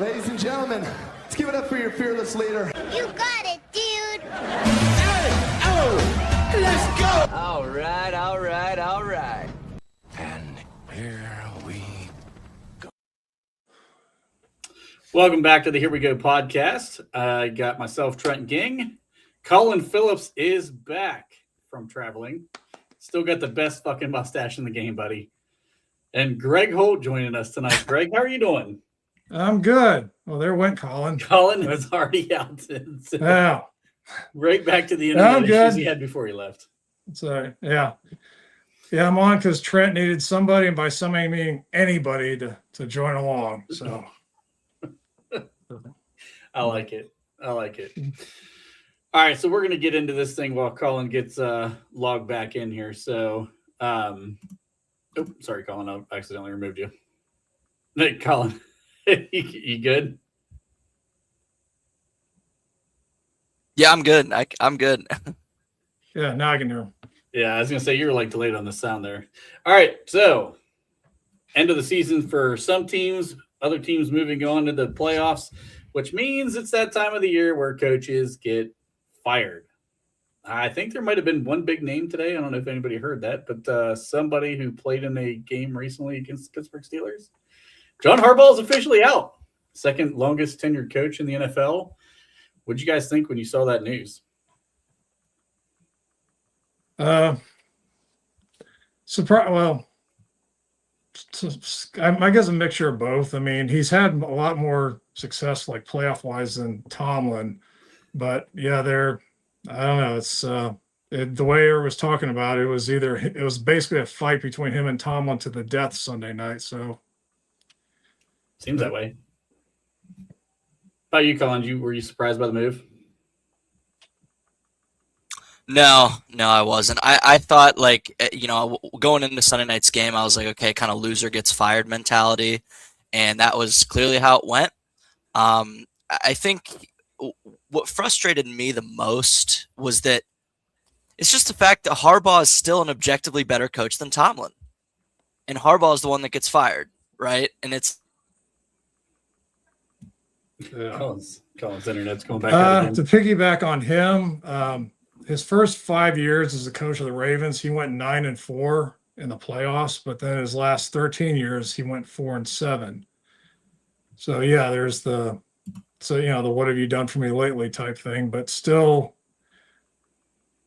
Ladies and gentlemen, let's give it up for your fearless leader. You got it, dude. Let's go. All right. And here we go. Welcome back to the Here We Go podcast. I got myself, Trent Ging. Colin Phillips is back from traveling. Still got the best fucking mustache in the game, buddy. And Greg Holt joining us tonight. Greg, how are you doing? I'm good. Well, there went Colin. Colin was already out. Yeah. Right back to the I'm internet issues good. he had before he left. So, yeah. Yeah, I'm on because Trent needed somebody, and by somebody meaning anybody to join along. So I like it. All right, so we're going to get into this thing while Colin gets logged back in here. So, sorry, Colin, I accidentally removed you. Hey, Colin, you good? Yeah, I'm good. I'm good. yeah, now I can hear him. Yeah, I was going to say you were like delayed on the sound there. All right, so end of the season for some teams, other teams moving on to the playoffs, which means it's that time of the year where coaches get fired. I think there might have been one big name today. I don't know if anybody heard that, but somebody who played in a game recently against the Pittsburgh Steelers. John Harbaugh is officially out. Second longest tenured coach in the NFL. What did you guys think when you saw that news? Surprise. Well, I guess a mixture of both. I mean, he's had a lot more success, like playoff wise, than Tomlin. But yeah, I don't know. It's the way I was talking about it was basically a fight between him and Tomlin to the death Sunday night. So seems that way. How about you, Colin? Were you surprised by the move? No, I wasn't. I thought, like, going into Sunday night's game, I was like, okay, kind of loser gets fired mentality. And that was clearly how it went. I think what frustrated me the most was that it's just the fact that Harbaugh is still an objectively better coach than Tomlin. And Harbaugh is the one that gets fired, right? And it's Colin's internet's going back out again. To piggyback on him, his first 5 years as a coach of the Ravens, he went 9-4 in the playoffs, but then his last 13 years, he went 4-7. So yeah, there's the what have you done for me lately type thing, but still,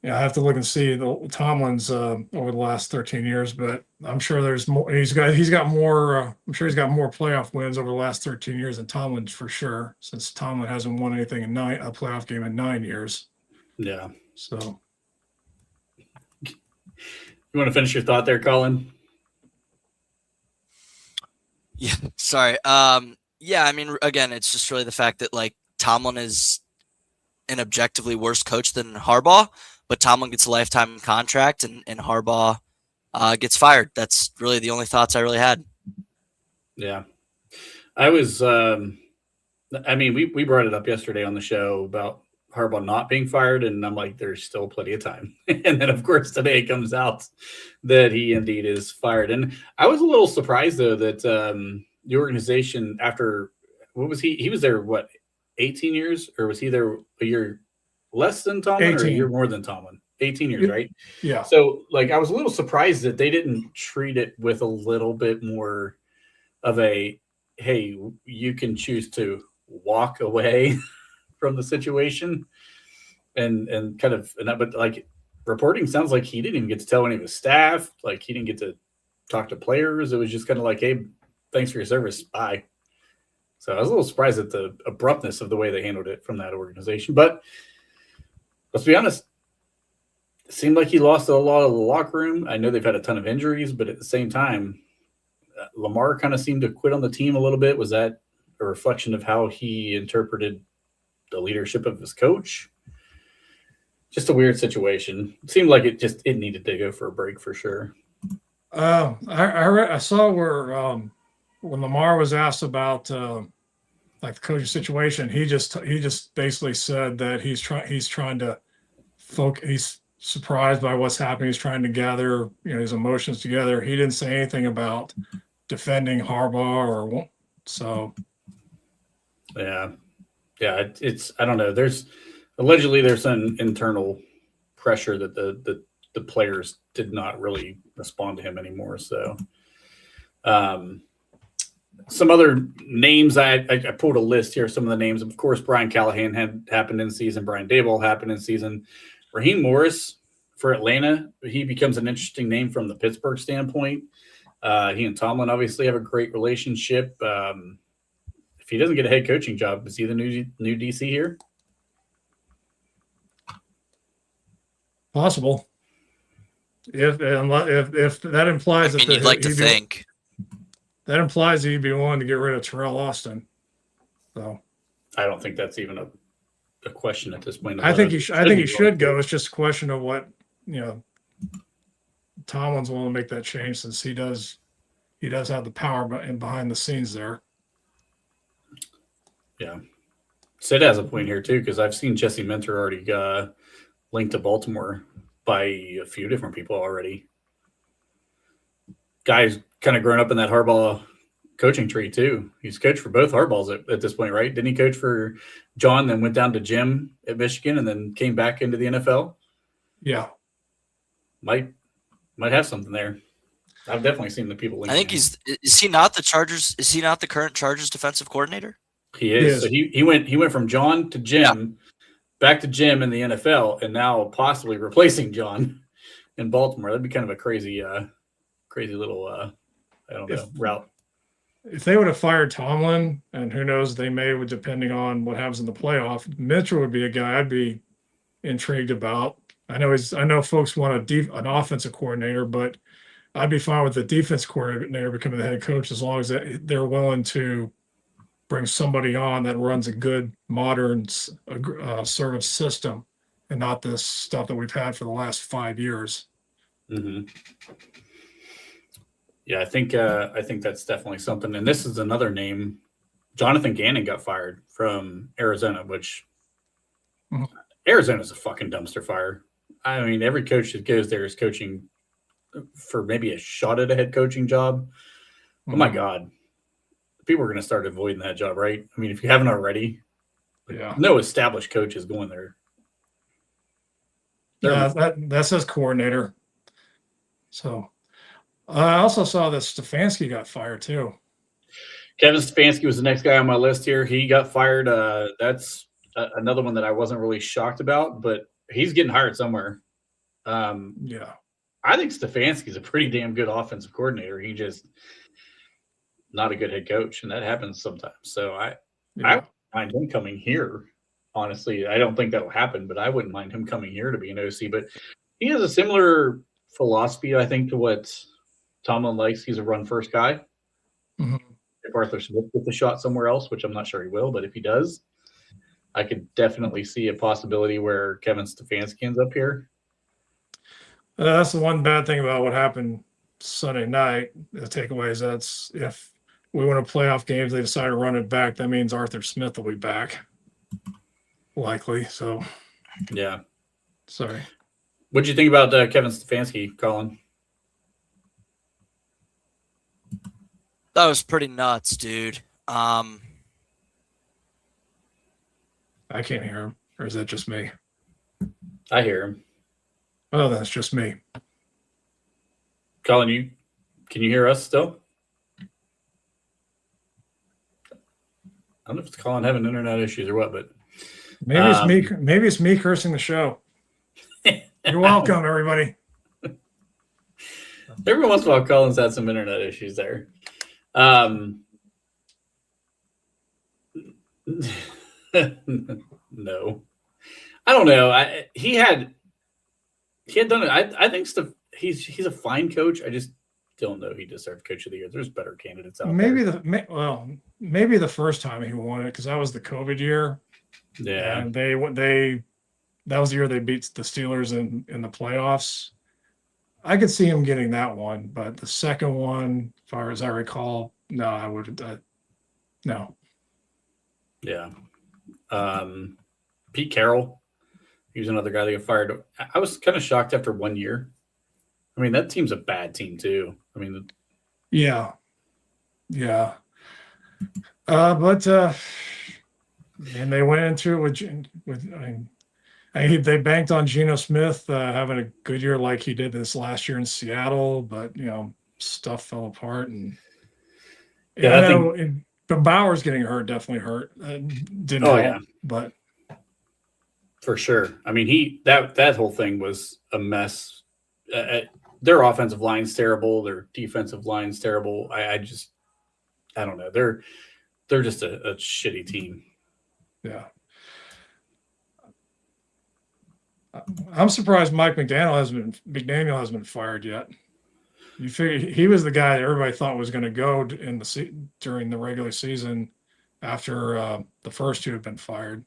I have to look and see the Tomlin's over the last 13 years, but I'm sure there's more. He's got more. I'm sure he's got more playoff wins over the last 13 years than Tomlin for sure, since Tomlin hasn't won anything in a playoff game in 9 years. Yeah. So, you want to finish your thought there, Colin? Yeah, sorry. Yeah, I mean, again, it's just really the fact that, like, Tomlin is an objectively worse coach than Harbaugh, but Tomlin gets a lifetime contract and Harbaugh gets fired. That's really the only thoughts I really had. Yeah. I was, we brought it up yesterday on the show about Harbaugh not being fired, and I'm like, there's still plenty of time. And then, of course, today it comes out that he indeed is fired. And I was a little surprised, though, that the organization, after, what was he was there, 18 years? Or was he there a year less than Tomlin 18. or a year more than Tomlin? 18 years, right? Yeah. So, like, I was a little surprised that they didn't treat it with a little bit more of a, hey, you can choose to walk away from the situation and kind of, but like reporting sounds like he didn't even get to tell any of his staff, like he didn't get to talk to players. It was just kind of like, hey, thanks for your service. Bye. So I was a little surprised at the abruptness of the way they handled it from that organization. But let's be honest, it seemed like he lost a lot of the locker room. I know they've had a ton of injuries, but at the same time, Lamar kind of seemed to quit on the team a little bit. Was that a reflection of how he interpreted the leadership of his coach? Just a weird situation. It seemed like it needed to go for a break for sure. I saw where when Lamar was asked about like the coaching situation, he just basically said that he's trying to focus. He's surprised by what's happening. He's trying to gather his emotions together. He didn't say anything about defending Harbaugh or so. Yeah. It's I don't know. There's allegedly some internal pressure that the players did not really respond to him anymore. So, some other names I pulled a list here. Some of the names, of course, Brian Callahan had happened in season. Brian Daboll happened in season. Raheem Morris for Atlanta. He becomes an interesting name from the Pittsburgh standpoint. He and Tomlin obviously have a great relationship. If he doesn't get a head coaching job, is he the new DC here? Possible. If that implies I mean, you'd like to think. That implies that he'd be willing to get rid of Terrell Austin. So I don't think that's even a question at this point. I think he should go. It's just a question of what Tomlin's willing to make that change, since he does have the power behind the scenes there. Yeah, Sid has a point here too, because I've seen Jesse Minter already linked to Baltimore by a few different people already. Guy's kind of grown up in that Harbaugh coaching tree too. He's coached for both Harbaughs at this point, right? Didn't he coach for John, then went down to Jim at Michigan, and then came back into the NFL? Yeah, might have something there. I've definitely seen the people linking. I think is he not the Chargers? Is he not the current Chargers defensive coordinator? He is. So he went from John to Jim, back to Jim in the NFL, and now possibly replacing John in Baltimore. That'd be kind of a crazy little route. If they would have fired Tomlin, and who knows, they may, depending on what happens in the playoff, Mitchell would be a guy I'd be intrigued about. I know folks want an offensive coordinator, but I'd be fine with the defense coordinator becoming the head coach, as long as they're willing to bring somebody on that runs a good modern sort of system, and not this stuff that we've had for the last 5 years. Mm-hmm. Yeah, I think that's definitely something. And this is another name. Jonathan Gannon got fired from Arizona, which Arizona's a fucking dumpster fire. I mean, every coach that goes there is coaching for maybe a shot at a head coaching job. Oh my God. People are going to start avoiding that job, right? I mean, if you haven't already, no established coach is going there. That says coordinator. So I also saw that Stefanski got fired too. Kevin Stefanski was the next guy on my list here. He got fired. That's another one that I wasn't really shocked about, but he's getting hired somewhere. I think Stefanski's a pretty damn good offensive coordinator. He just not a good head coach, and that happens sometimes. So I wouldn't mind him coming here. Honestly, I don't think that'll happen, but I wouldn't mind him coming here to be an OC. But he has a similar philosophy, I think, to what Tomlin likes. He's a run-first guy. Mm-hmm. If Arthur Smith gets a shot somewhere else, which I'm not sure he will, but if he does, I could definitely see a possibility where Kevin Stefanski ends up here. That's the one bad thing about what happened Sunday night. The takeaway is that's if we win a playoff games, they decide to run it back, that means Arthur Smith will be back. Likely. So, yeah. Sorry. What did you think about Kevin Stefanski, Colin? That was pretty nuts, dude. I can't hear him. Or is that just me? I hear him. Oh, that's just me. Colin, can you hear us still? I don't know if it's Colin having internet issues or what, but maybe it's me. Maybe it's me cursing the show. You're welcome, everybody. Every once in a while, Colin's had some internet issues there. No, I don't know. He had done it. I think he's a fine coach. I just don't know he deserved Coach of the Year. There's better candidates out there. Maybe the first time he won it, because that was the COVID year. Yeah, and that was the year they beat the Steelers in the playoffs. I could see him getting that one, but the second one, as far as I recall, no, I would. No. Yeah. Pete Carroll, he was another guy that got fired. I was kind of shocked after 1 year. I mean, that team's a bad team too. I mean, yeah. But And they went into it they banked on Geno Smith having a good year like he did this last year in Seattle, but stuff fell apart. And Yeah, I think. but Bauer's getting hurt, definitely hurt. Didn't Oh help, yeah, but for sure. I mean, that whole thing was a mess. Their offensive line's terrible. Their defensive line's terrible. I don't know. They're just a shitty team. yeah. I'm surprised McDaniel hasn't been fired yet. You figure he was the guy that everybody thought was going to go during the regular season after the first two had been fired.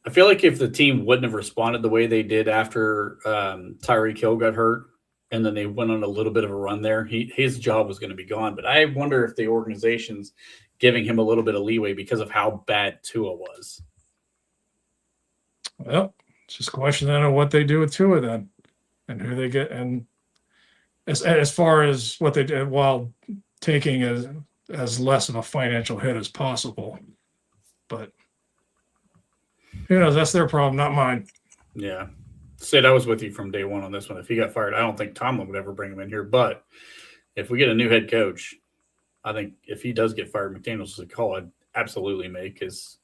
I feel like if the team wouldn't have responded the way they did after Tyreek Hill got hurt, and then they went on a little bit of a run there, his job was going to be gone. But I wonder if the organization's giving him a little bit of leeway because of how bad Tua was. Well, it's just a question then of what they do with Tua then, and who they get, and as far as what they did while taking as less of a financial hit as possible. But who knows? That's their problem, not mine. Yeah. Sid, I was with you from day one on this one. If he got fired, I don't think Tomlin would ever bring him in here. But if we get a new head coach, I think if he does get fired, McDaniel's a call I'd absolutely make, because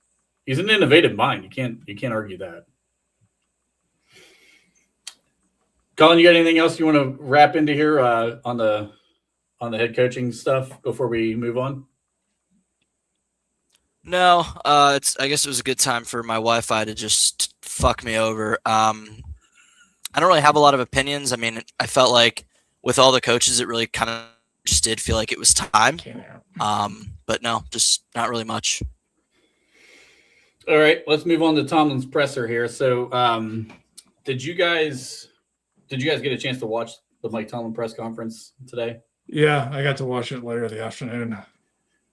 he's an innovative mind. You can't argue that. Colin, you got anything else you want to wrap into here on the head coaching stuff before we move on? No, I guess it was a good time for my Wi-Fi to just fuck me over. I don't really have a lot of opinions. I mean, I felt like with all the coaches, it really kind of just did feel like it was time. But no, just not really much. All right, let's move on to Tomlin's presser here. So, did you guys get a chance to watch the Mike Tomlin press conference today? Yeah, I got to watch it later in the afternoon.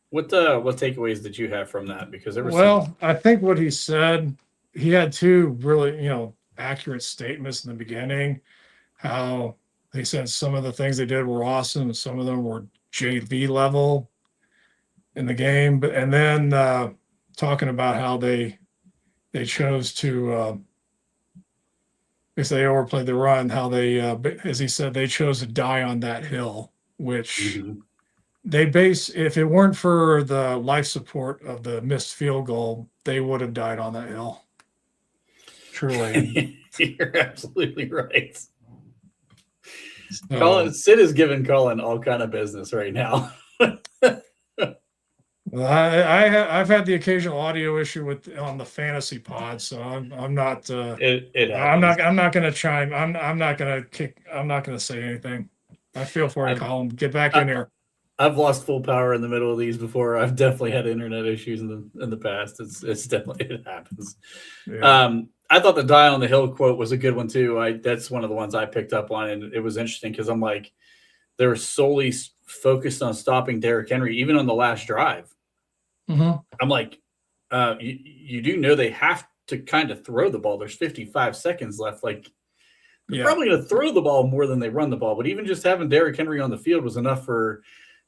What takeaways did you have from that? Because I think what he said, he had two really, accurate statements in the beginning. How they said some of the things they did were awesome, and some of them were JV level in the game. But and then talking about how they chose to, if they overplayed the run, how they, as he said, they chose to die on that hill, which. Mm-hmm. If it weren't for the life support of the missed field goal, they would have died on that hill. Truly. You're absolutely right. Colin, Sid is giving Colin all kind of business right now. Well, I've had the occasional audio issue on the fantasy pod, so I'm not. I'm not going to chime. I'm not going to say anything. I feel for you, Colin. Get back in here. I've lost full power in the middle of these before. I've definitely had internet issues in the past. It's definitely, it happens. Yeah. I thought the die on the hill quote was a good one too. That's one of the ones I picked up on, and it was interesting because I'm like, they were solely focused on stopping Derrick Henry, even on the last drive. Mm-hmm. I'm like, you do know they have to kind of throw the ball. There's 55 seconds left. Like, they're probably going to throw the ball more than they run the ball. But even just having Derrick Henry on the field was enough for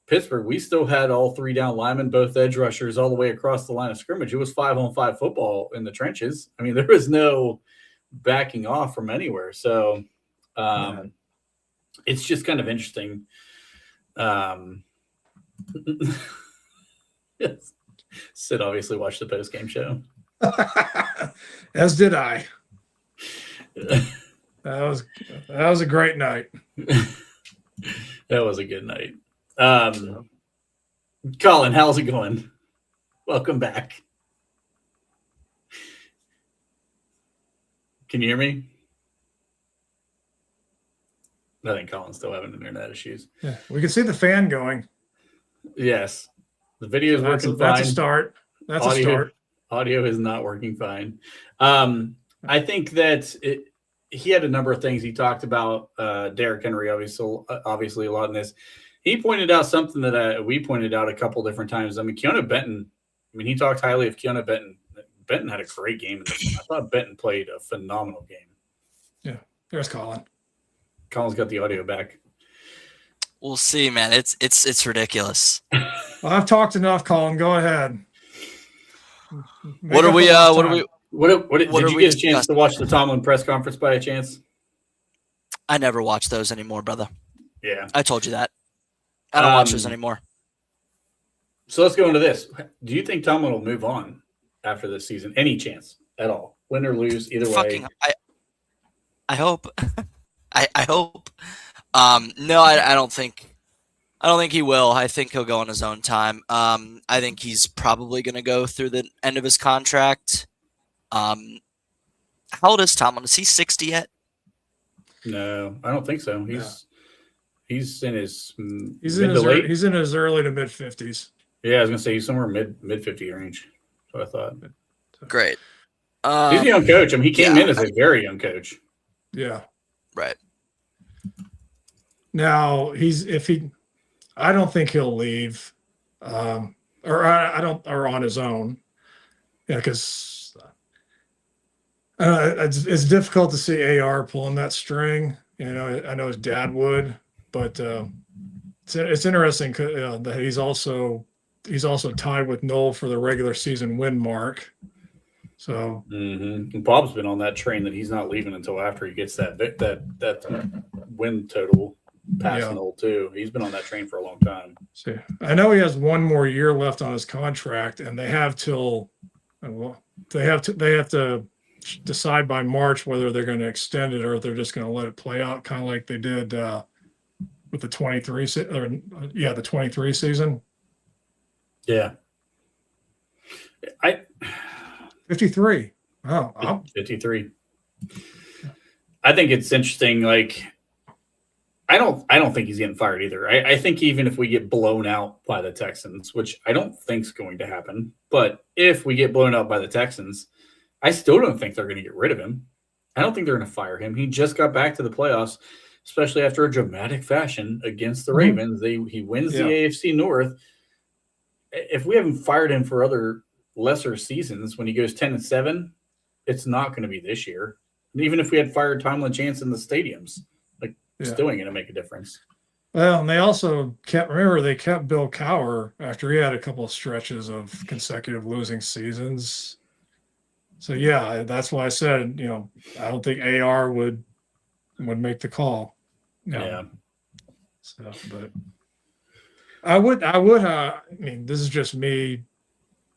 Pittsburgh. We still had all three down linemen, both edge rushers, all the way across the line of scrimmage. It was 5-on-5 football in the trenches. I mean, there was no backing off from anywhere. So it's just kind of interesting. Yes. Sid obviously watched the post-game show. As did I. That was a great night. That was a good night. Colin, how's it going? Welcome back. Can you hear me? I think Colin's still having internet issues. Yeah, we can see the fan going. Yes. The video is working fine. That's a start. That's a start. Audio is not working fine. I think that he had a number of things he talked about. Derrick Henry, obviously a lot in this. He pointed out something that we pointed out a couple different times. I mean, Keanu Benton, he talked highly of Keanu Benton. Benton had a great game in this one. I thought Benton played a phenomenal game. Yeah, there's Colin. Colin's got the audio back. We'll see, man. It's ridiculous. Well, I've talked enough, Colin. Go ahead. Make What are up we? for lost What are time. we? What What did are you we get a chance to discussing? watch the Tomlin press conference by a chance? I never watch those anymore, brother. Yeah. I told you that. I don't watch those Um, anymore. So let's go into this. Do you think Tomlin will move on after this season? Any chance at all? Win or lose, either way. Fucking, I hope. I hope. No, I don't think. I don't think he will. I think he'll go on his own time. I think he's probably going to go through the end of his contract. How old is Tomlin? Is he 60 yet? No, I don't think so. No. He's in his He's mid to late. He's in his early to mid 50s. Yeah, I was gonna say he's somewhere mid 50 range. That's what I thought. Great. He's a young coach. I mean, he came in as a very young coach. Yeah. Right. Now I don't think he'll leave, or on his own. Yeah, because it's difficult to see AR pulling that string. You know, I know his dad would, but it's interesting that he's also tied with Noel for the regular season win mark. So And Bob's been on that train that he's not leaving until after he gets that win total past Yeah. Noel too. He's been on that train for a long time. see, I know he has one more year left on his contract, and they have till they have to decide by March whether they're going to extend it or if they're just going to let it play out, kind of like they did with the 23 season. Yeah. 53. Oh, 53. I think it's interesting. Like, I don't think he's getting fired either. I think even if we get blown out by the Texans, which I don't think is going to happen, but if we get blown out by the Texans, I still don't think they're going to get rid of him. I don't think they're going to fire him. He just got back to the playoffs, especially after a dramatic fashion against the Ravens. He wins the AFC North. If we haven't fired him for other lesser seasons when he goes 10-7, it's not going to be this year. And even if we had fired Tomlin Chance in the stadiums, it's still ain't going to make a difference. Well, and they also kept Bill Cowher after he had a couple of stretches of consecutive losing seasons. So yeah, that's why I said, I don't think AR would make the call. Yeah. So, but I mean, this is just me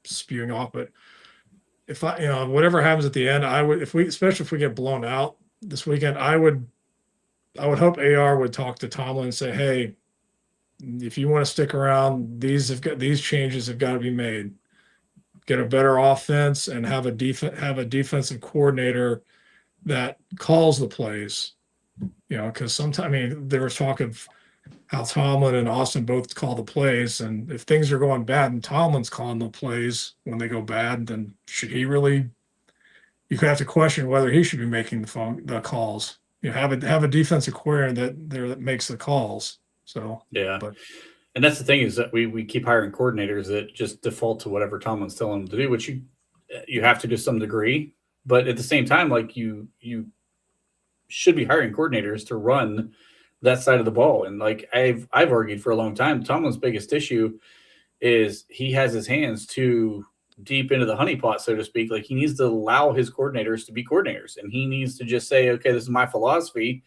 spewing off, but if whatever happens at the end, especially if we get blown out this weekend, I would hope AR would talk to Tomlin and say, hey, if you want to stick around, these changes have got to be made. Get a better offense and have a defensive coordinator that calls the plays. Because sometimes there was talk of how Tomlin and Austin both call the plays, and if things are going bad and Tomlin's calling the plays when they go bad, then should he really? You could have to question whether he should be making the calls. Have a defensive coordinator that makes the calls. So yeah, and that's the thing is that we keep hiring coordinators that just default to whatever Tomlin's telling them to do, which you have to some degree. But at the same time, like you should be hiring coordinators to run that side of the ball. And like I've argued for a long time, Tomlin's biggest issue is he has his hands too deep into the honeypot, so to speak. Like he needs to allow his coordinators to be coordinators, and he needs to just say, okay, this is my philosophy.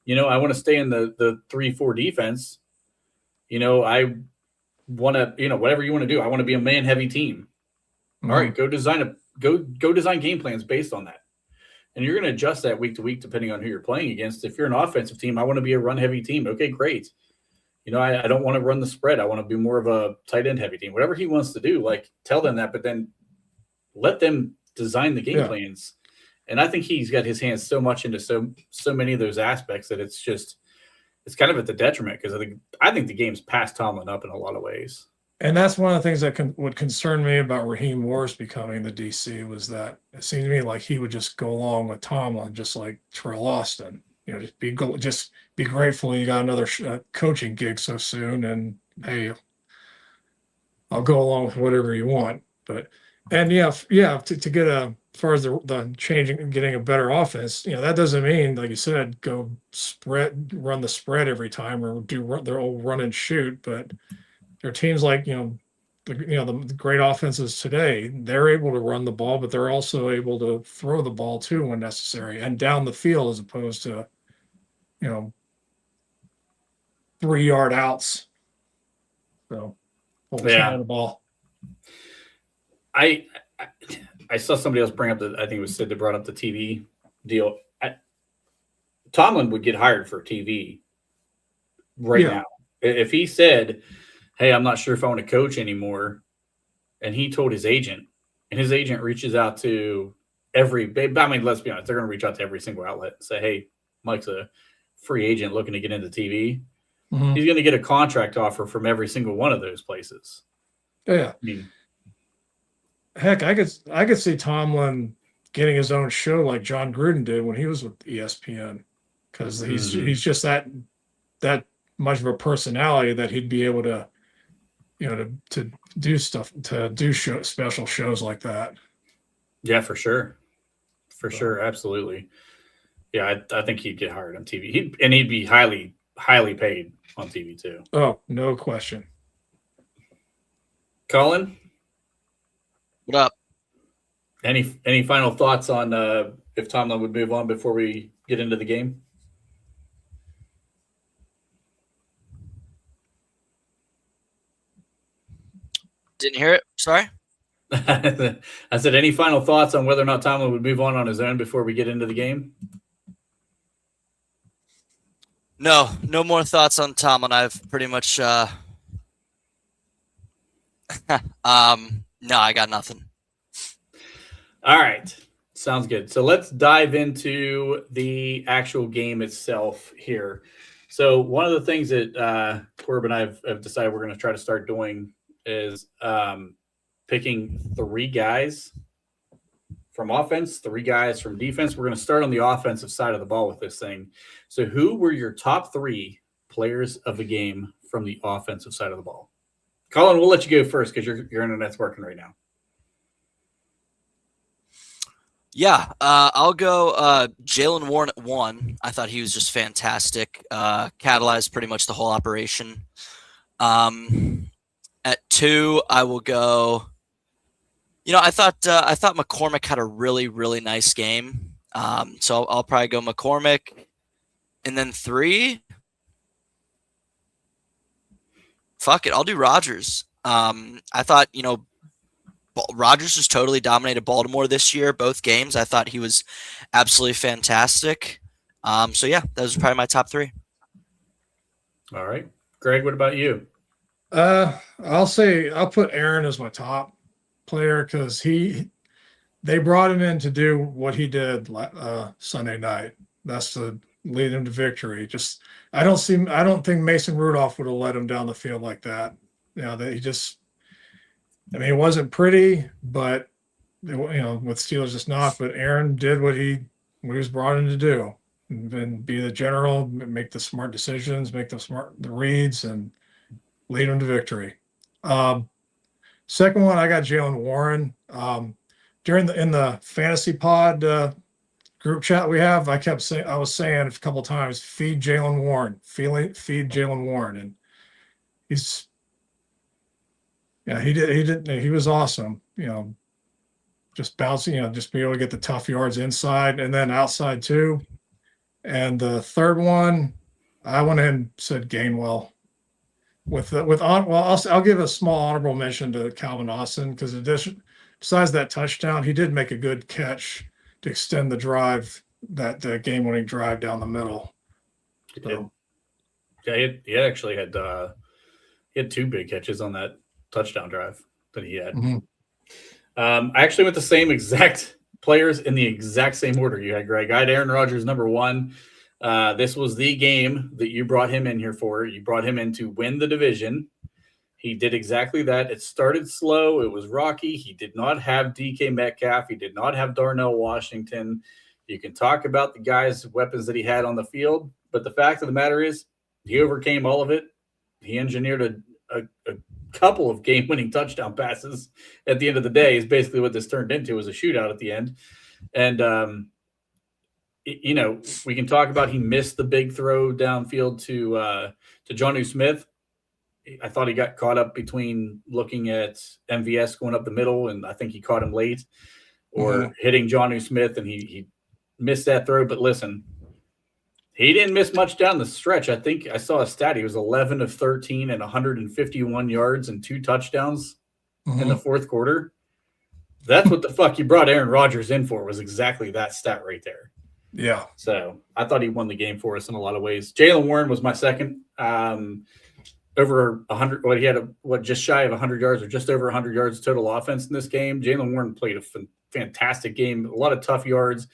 I want to stay in the 3-4 defense. I want to, whatever you want to do. I want to be a man heavy team. Mm-hmm. All right, go design game plans based on that. And you're going to adjust that week to week depending on who you're playing against. If you're an offensive team, I want to be a run heavy team. Okay, great. I don't want to run the spread. I want to be more of a tight end heavy team. Whatever he wants to do, like tell them that, but then let them design the game plans. And I think he's got his hands so much into so many of those aspects that it's kind of at the detriment, because I think the game's passed Tomlin up in a lot of ways. And that's one of the things that would concern me about Raheem Morris becoming the DC, was that it seemed to me like he would just go along with Tomlin, just like Terrell Austin. Just be grateful you got another coaching gig so soon, and hey, I'll go along with whatever you want. But to get as far as the changing and getting a better offense, that doesn't mean, like you said, go run the spread every time or do their old run and shoot. But there are teams like the great offenses today, they're able to run the ball, but they're also able to throw the ball too when necessary and down the field as opposed to, 3-yard outs. So focusing Yeah. on the ball. I saw somebody else bring up I think it was Sid that brought up the TV deal. Tomlin would get hired for TV right now. If he said, hey, I'm not sure if I want to coach anymore, and he told his agent, and his agent reaches out to let's be honest, they're going to reach out to every single outlet and say, hey, Mike's a free agent looking to get into TV. Mhm. He's going to get a contract offer from every single one of those places. Yeah. I mean, Heck, I could see Tomlin getting his own show like John Gruden did when he was with ESPN, because he's just that much of a personality that he'd be able to, to do stuff, to do special shows like that. yeah, for sure. For sure. Absolutely. Yeah. I think he'd get hired on TV. He'd be highly, highly paid on TV too. Oh, no question. Colin, What up? any final thoughts on if Tomlin would move on before we get into the game? Didn't hear it. Sorry. I said, any final thoughts on whether or not Tomlin would move on his own before we get into the game? No more thoughts on Tomlin. I've pretty much. No, I got nothing. All right. Sounds good. So let's dive into the actual game itself here. So one of the things that Corb and I have decided we're going to try to start doing is picking 3 guys from offense, 3 guys from defense. We're going to start on the offensive side of the ball with this thing. So who were your top 3 players of the game from the offensive side of the ball? Colin, we'll let you go first because your internet's working right now. Yeah, I'll go Jalen Warren at 1. I thought he was just fantastic. Catalyzed pretty much the whole operation. At 2, I will go. I thought McCormick had a really, really nice game. So I'll probably go McCormick. And then 3, fuck it, I'll do Rodgers. I thought, Rodgers just totally dominated Baltimore this year, both games. I thought he was absolutely fantastic. So yeah, those are probably my top 3. All right. Greg, what about you? I'll put Aaron as my top player because they brought him in to do what he did Sunday night. That's to lead him to victory. I don't think Mason Rudolph would have led him down the field like that. It wasn't pretty, but with Steelers just not. But Aaron did what he was brought in to do, and be the general, make the smart decisions, make the reads, and lead them to victory. Second one, I got Jalen Warren. In the fantasy pod group chat we have, I was saying a couple times, feed Jalen Warren, feed Jalen Warren, and he was awesome. Just bouncing, just be able to get the tough yards inside and then outside too. And the third one, I went in and said Gainwell. I'll give a small honorable mention to Calvin Austin because besides that touchdown, he did make a good catch to extend the drive, that game-winning drive down the middle. So. Yeah, he actually had 2 big catches on that touchdown drive that he had. Mm-hmm. I actually went the same exact players in the exact same order you had, Greg. I had Aaron Rodgers number 1. This was the game that you brought him in here for. You brought him in to win the division. He did exactly that. It started slow. It was rocky. He did not have DK Metcalf. He did not have Darnell Washington. You can talk about the guys' weapons that he had on the field, but the fact of the matter is he overcame all of it. He engineered a couple of game-winning touchdown passes at the end of the day is basically what this turned into, was a shootout at the end. And, we can talk about he missed the big throw downfield to Jonnu Smith. I thought he got caught up between looking at MVS going up the middle, and I think he caught him late, or hitting Jonnu Smith, and he missed that throw. But listen, he didn't miss much down the stretch. I think I saw a stat. He was 11 of 13 and 151 yards and 2 touchdowns in the fourth quarter. That's what the fuck you brought Aaron Rodgers in for, was exactly that stat right there. Yeah. So I thought he won the game for us in a lot of ways. Jaylen Warren was my second. Over 100, he had just shy of 100 yards, or just over 100 yards total offense in this game. Jaylen Warren played a fantastic game, a lot of tough yards.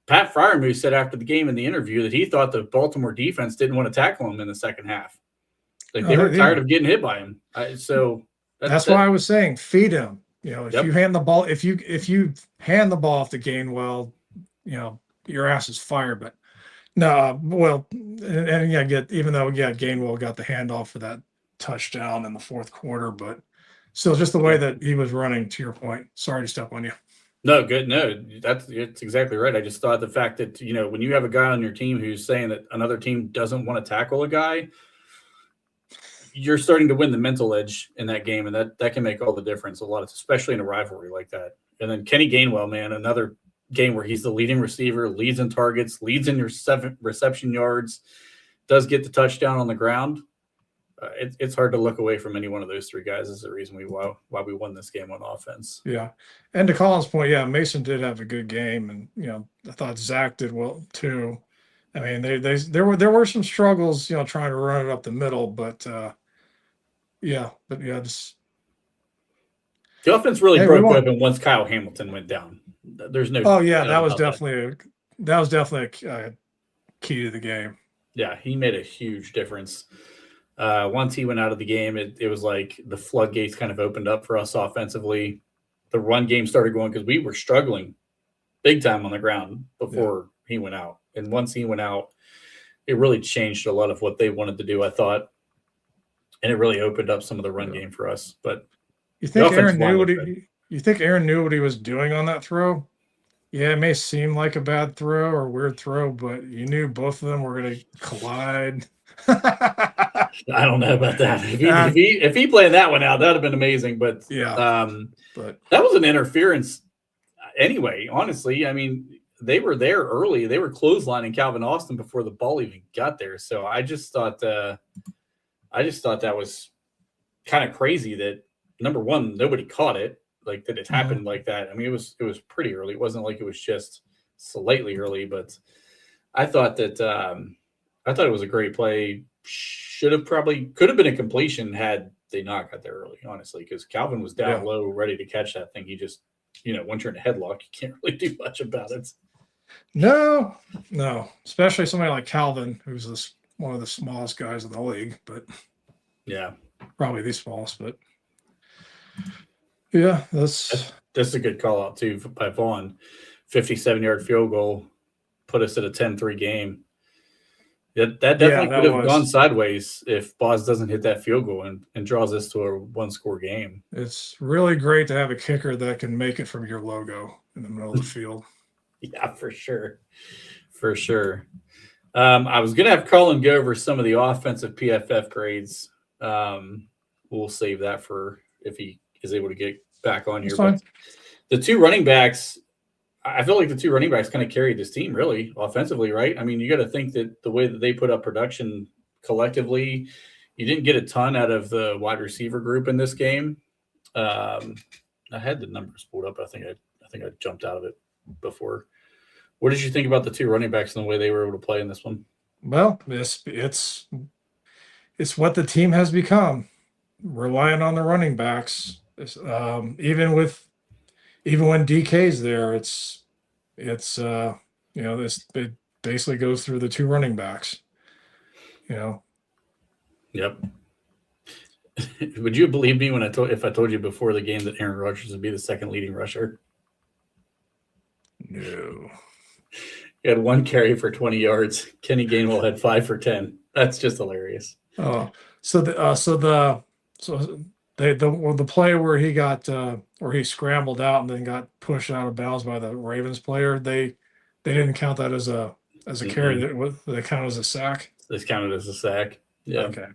Pat Freiermuth said after the game in the interview that he thought the Baltimore defense didn't want to tackle him in the second half. Like, they were tired of getting hit by him. So that's why I was saying feed him. You know, if you hand the ball, if you hand the ball off to Gainwell, you know, your ass is fired. But no, well, and even though Gainwell got the handoff for that touchdown in the fourth quarter, but still, just the way that he was running. To your point, sorry to step on you. No, good. No, it's exactly right. I just thought the fact that, you know, when you have a guy on your team who's saying that another team doesn't want to tackle a guy, you're starting to win the mental edge in that game, and that can make all the difference a lot, especially in a rivalry like that. And then Kenny Gainwell, man, another game where he's the leading receiver, leads in targets, leads in your 7 reception yards, does get the touchdown on the ground. It's hard to look away from any one of those 3 guys as the reason why we won this game on offense. Yeah. And to Colin's point, Mason did have a good game, and, you know, I thought Zach did well too. I mean, there were some struggles, you know, trying to run it up the middle, but just the offense really broke open once Kyle Hamilton went down. There's no. Oh yeah, that was definitely a key to the game. Yeah, he made a huge difference. Once he went out of the game, it was like the floodgates kind of opened up for us offensively. The run game started going because we were struggling big time on the ground before he went out. And once he went out, it really changed a lot of what they wanted to do, I thought. And it really opened up some of the run game for us. But you think Aaron knew what he was doing on that throw? Yeah, it may seem like a bad throw or weird throw, but you knew both of them were going to collide. I don't know about that. If he played that one out, that would have been amazing. But but that was an interference anyway. Honestly, I mean, they were there early. They were clotheslining Calvin Austin before the ball even got there. So I just thought that was kind of crazy that, number one, nobody caught it, like that it happened like that. I mean, it was pretty early. It wasn't like it was just slightly early, but I thought that it was a great play. Could have been a completion had they not got there early, honestly, because Calvin was down low, ready to catch that thing. He just, you know, once you're in a headlock, you can't really do much about it. No, especially somebody like Calvin, who's one of the smallest guys in the league, but probably the smallest. But that's a good call out too by Vaughn. 57-yard field goal put us at a 10-3 game. That definitely could have gone sideways if Boz doesn't hit that field goal and draws us to a 1-score game. It's really great to have a kicker that can make it from your logo in the middle of the field. Yeah, for sure. For sure. I was going to have Colin go over some of the offensive PFF grades. We'll save that for if he is able to get back on here. But the 2 running backs, I feel like the 2 running backs kind of carried this team really offensively, right? I mean, you got to think that the way that they put up production collectively, you didn't get a ton out of the wide receiver group in this game. I had the numbers pulled up. I think I jumped out of it before. What did you think about the 2 running backs and the way they were able to play in this one? Well, it's what the team has become, relying on the running backs. Even when DK's there, it basically goes through the 2 running backs. You know. Yep. Would you believe me if I told you before the game that Aaron Rodgers would be the second leading rusher? No. He had 1 carry for 20 yards. Kenny Gainwell had 5 for 10. That's just hilarious. Oh, so the play where he got where he scrambled out and then got pushed out of bounds by the Ravens player, they didn't count that as a carry. They counted as a sack. It's counted as a sack. Yeah. Okay.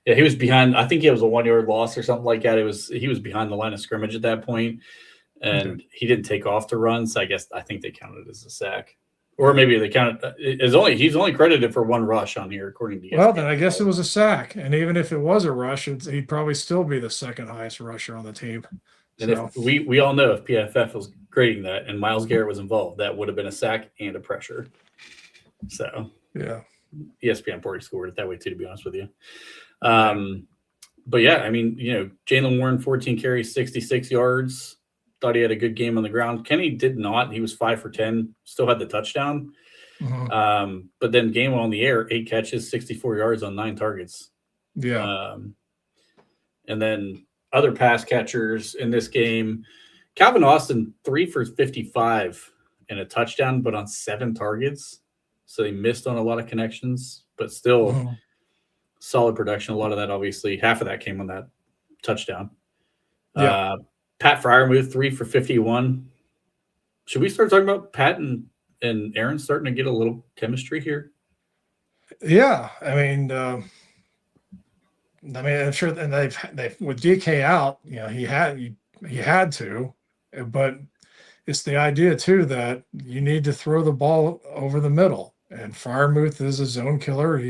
Yeah, he was behind. I think it was a 1 yard loss or something like that. He was behind the line of scrimmage at that point, and he didn't take off to run. So I think they counted it as a sack, or maybe they counted he's only credited for one rush on here according to ESPN. Well, then I guess it was a sack, and even if it was a rush, he'd probably still be the second highest rusher on the team. And if we all know if PFF was grading that and Myles Garrett was involved, that would have been a sack and a pressure. So yeah, ESPN probably scored it that way too, to be honest with you. But yeah, I mean, Jalen Warren, 14 carries, 66 yards. Thought he had a good game on the ground. Kenny did not. He was 5 for 10. Still had the touchdown. Mm-hmm. But then game on the air, 8 catches, 64 yards on 9 targets. Yeah. And then other pass catchers in this game, Calvin Austin, 3 for 55 and a touchdown, but on 7 targets. So they missed on a lot of connections, but still solid production. A lot of that, obviously, half of that came on that touchdown. Yeah. Pat Freiermuth, 3 for 51. Should we start talking about Pat and Aaron starting to get a little chemistry here? Yeah, I mean, I'm sure, and they've with DK out, he had to, but it's the idea too that you need to throw the ball over the middle, and Freiermuth is a zone killer.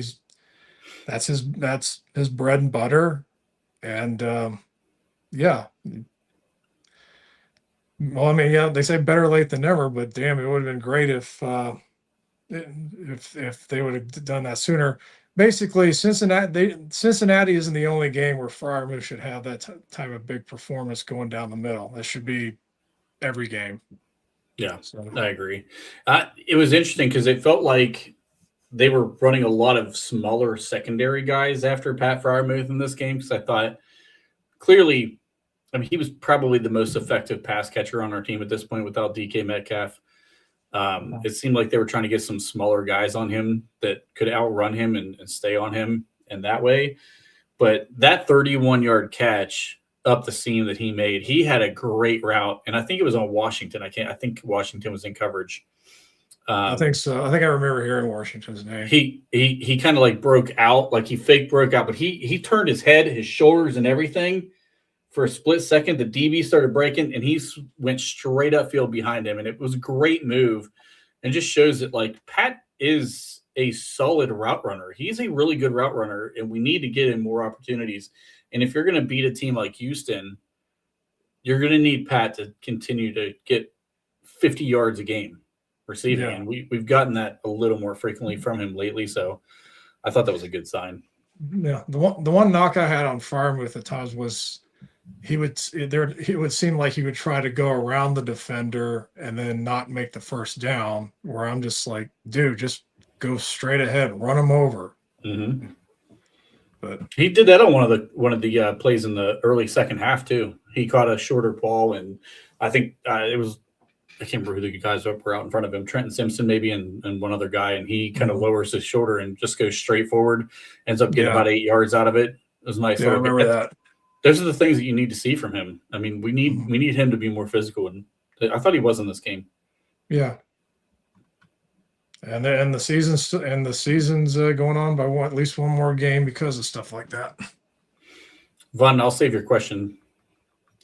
That's his bread and butter, and yeah. Well, I mean, yeah, they say better late than never, but damn, it would have been great if they would have done that sooner. Basically, Cincinnati isn't the only game where Freiermuth should have that type of big performance going down the middle. That should be every game. Yeah, so. I agree. It was interesting because it felt like they were running a lot of smaller secondary guys after Pat Freiermuth in this game because I thought clearly, I mean, he was probably the most effective pass catcher on our team at this point without DK Metcalf. It seemed like they were trying to get some smaller guys on him that could outrun him and stay on him in that way. But that 31-yard catch up the seam that he made, he had a great route. And I think it was on Washington. I think Washington was in coverage. I think so. I think I remember hearing Washington's name. He kind of like broke out, like he fake broke out, but he turned his head, his shoulders and everything. For a split second, the DB started breaking, and he went straight upfield behind him, and it was a great move, and just shows that like Pat is a solid route runner. He's a really good route runner, and we need to get him more opportunities. And if you're going to beat a team like Houston, you're going to need Pat to continue to get 50 yards a game receiving, and we've gotten that a little more frequently from him lately. So I thought that was a good sign. Yeah, the one knock I had on Freiermuth at times was. He would seem like he would try to go around the defender and then not make the first down, where I'm just like, dude, just go straight ahead, run him over. Mm-hmm. But he did that on one of the plays in the early second half too. He caught a shorter ball, and I think it was, I can't remember who the guys were out in front of him, Trenton Simpson maybe, and one other guy, and he kind of lowers his shoulder and just goes straight forward, ends up getting about 8 yards out of it. It was nice. Yeah, I remember that. Those are the things that you need to see from him. I mean, we need him to be more physical, and I thought he was in this game. Yeah, and the season's going on by at least one more game because of stuff like that. Vaughn, I'll save your question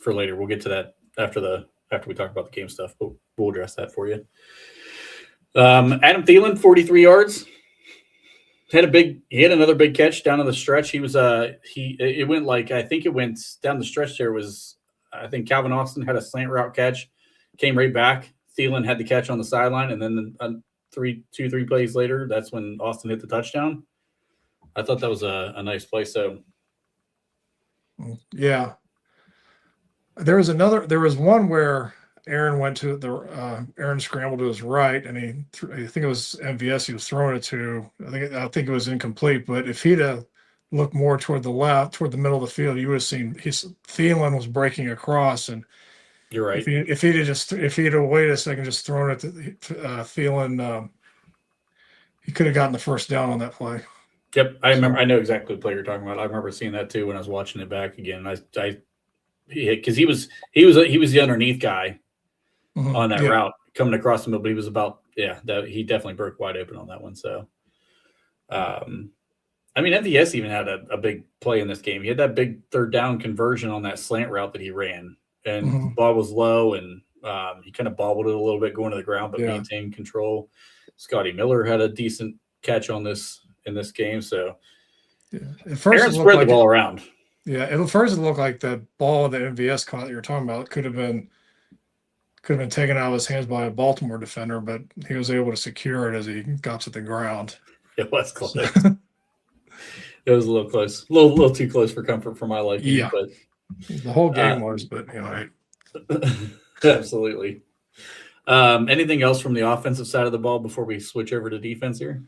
for later. We'll get to that after we talk about the game stuff, but we'll address that for you. Adam Thielen, 43 yards. He had another big catch down in the stretch. He was it went like, I think it went down the stretch there was, I think Calvin Austin had a slant route catch, came right back. Thielen had the catch on the sideline, and then three plays later, that's when Austin hit the touchdown. I thought that was a nice play. So yeah, there was one where Aaron went to Aaron scrambled to his right, and I think it was MVS he was throwing it to. I think it was incomplete, but if he'd have looked more toward the left, toward the middle of the field, you would have seen Thielen was breaking across, and you're right. If he'd have waited a second, just thrown it to Thielen, he could have gotten the first down on that play. Yep, I remember. I know exactly what play you're talking about. I remember seeing that too when I was watching it back again. Because he was the underneath guy. On that route coming across the middle, but he was he definitely broke wide open on that one. So, I mean, MVS even had a big play in this game. He had that big third down conversion on that slant route that he ran, and the ball was low, and he kind of bobbled it a little bit going to the ground, but maintained control. Scotty Miller had a decent catch on this in this game. So At first Aaron spread the ball around. Yeah, at first it looked like the ball that MVS caught that you're talking about could have been taken out of his hands by a Baltimore defender, but he was able to secure it as he got to the ground. It was close. It was a little close, a little too close for comfort for my liking. Yeah, but the whole game was, but absolutely. Anything else from the offensive side of the ball before we switch over to defense here?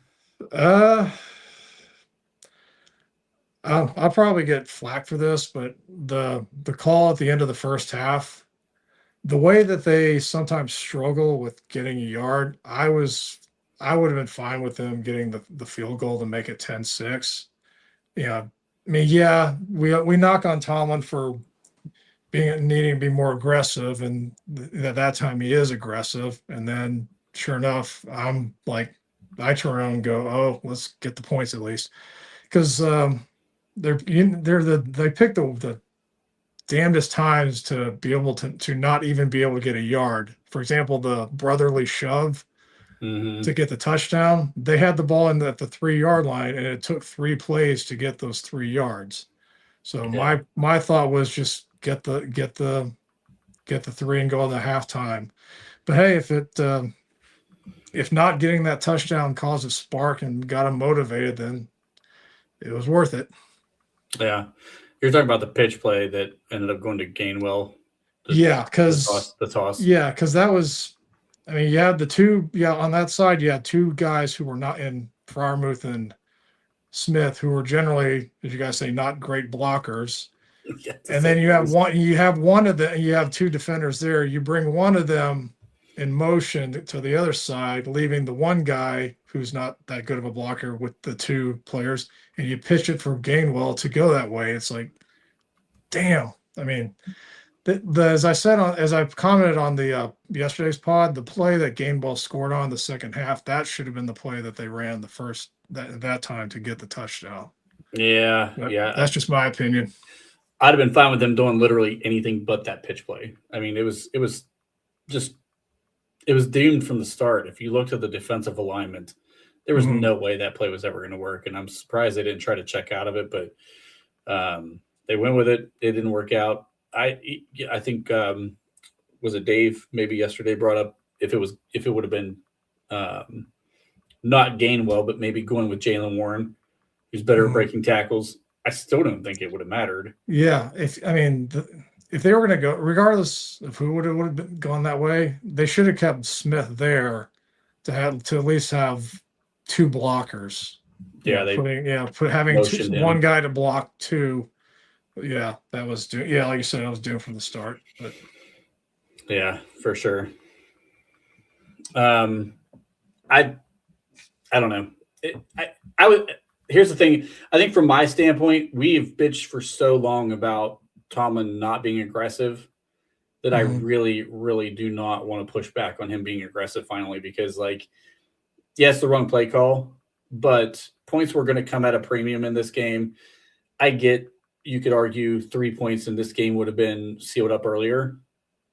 I'll probably get flack for this, but the call at the end of the first half, the way that they sometimes struggle with getting a yard, I would have been fine with them getting the field goal to make it 10-6. Yeah. I mean, we knock on Tomlin for needing to be more aggressive, and at that time he is aggressive. And then sure enough, I'm like, I turn around and go, oh, let's get the points at least. Because they pick the damnedest times to be able to not even be able to get a yard. For example, the brotherly shove to get the touchdown. They had the ball at the 3-yard line, and it took 3 plays to get those 3 yards. So my thought was just get the 3 and go on the halftime. But hey, if not getting that touchdown caused a spark and got them motivated, then it was worth it. Yeah. You're talking about the pitch play that ended up going to Gainwell. Because the toss. Yeah, because that was, I mean, you had the two, on that side, you had 2 guys who were not in Friermuth and Smith, who were generally, as you guys say, not great blockers. And then you have one of them, you have 2 defenders there. You bring one of them in motion to the other side, leaving the one guy who's not that good of a blocker with the 2 players, and you pitch it for Gainwell to go that way. It's like, damn. I mean, as I commented on the yesterday's pod, the play that Gainwell scored on the second half, that should have been the play that they ran the first that time to get the touchdown. Yeah, That's just my opinion. I'd have been fine with them doing literally anything but that pitch play. I mean, it was doomed from the start. If you looked at the defensive alignment, there was no way that play was ever going to work. And I'm surprised they didn't try to check out of it, but they went with it. It didn't work out. I think was it Dave maybe yesterday brought up if it would have been not Gainwell, but maybe going with Jalen Warren, who's better at breaking tackles. I still don't think it would have mattered. Yeah, if they were going to go, regardless of who would have gone that way, they should have kept Smith there to at least have 2 blockers. Yeah, having one guy to block 2. Yeah, that was like you said, I was doomed from the start. But yeah, for sure. I don't know. Here's the thing. I think from my standpoint, we've bitched for so long about Tomlin not being aggressive that I really, really do not want to push back on him being aggressive finally, because yes, the wrong play call, but points were going to come at a premium in this game. I get, you could argue 3 points in this game would have been sealed up earlier.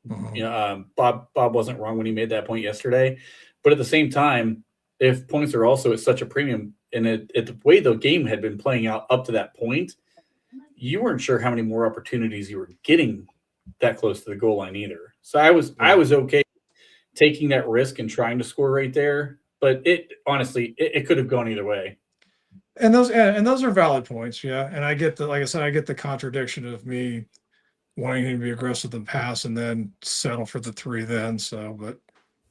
Bob wasn't wrong when he made that point yesterday, but at the same time, if points are also at such a premium, and the way the game had been playing out up to that point, you weren't sure how many more opportunities you were getting that close to the goal line either. So I was okay taking that risk and trying to score right there, but it could have gone either way. And those are valid points, yeah. And I get like I said, I get the contradiction of me wanting him to be aggressive in pass and then settle for the 3 then. So, but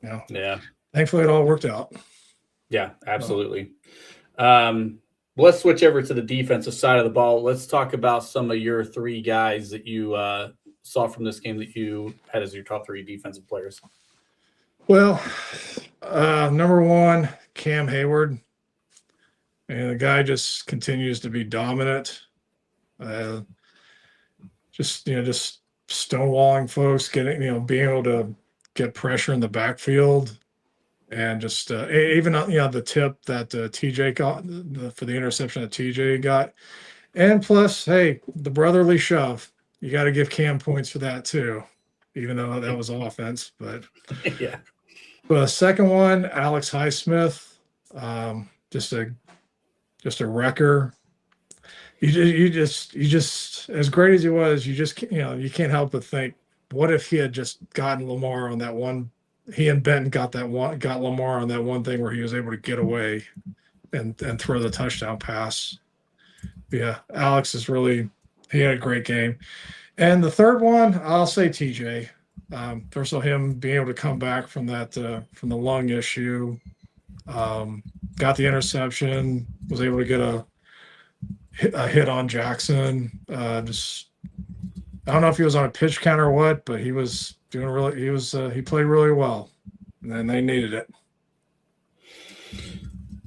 yeah. Thankfully, it all worked out. Yeah, absolutely. Let's switch over to the defensive side of the ball. Let's talk about some of your 3 guys that you saw from this game that you had as your top 3 defensive players. Well, number 1, Cam Hayward. And the guy just continues to be dominant. Just stonewalling folks, being able to get pressure in the backfield. And just even the tip that TJ got for the interception that TJ got, and plus, hey, the brotherly shove. You got to give Cam points for that too, even though that was offense. But Yeah. the second one, Alex Highsmith, just a wrecker. You just as great as he was, you can't help but think, what if he had just gotten Lamar on that one? He and Benton got Lamar on that one thing where he was able to get away and throw the touchdown pass. Yeah, Alex he had a great game. And the third one, I'll say TJ. First of all, him being able to come back from from the lung issue, got the interception, was able to get a hit on Jackson. I don't know if he was on a pitch count or what, but he was doing he played really well, and then they needed it.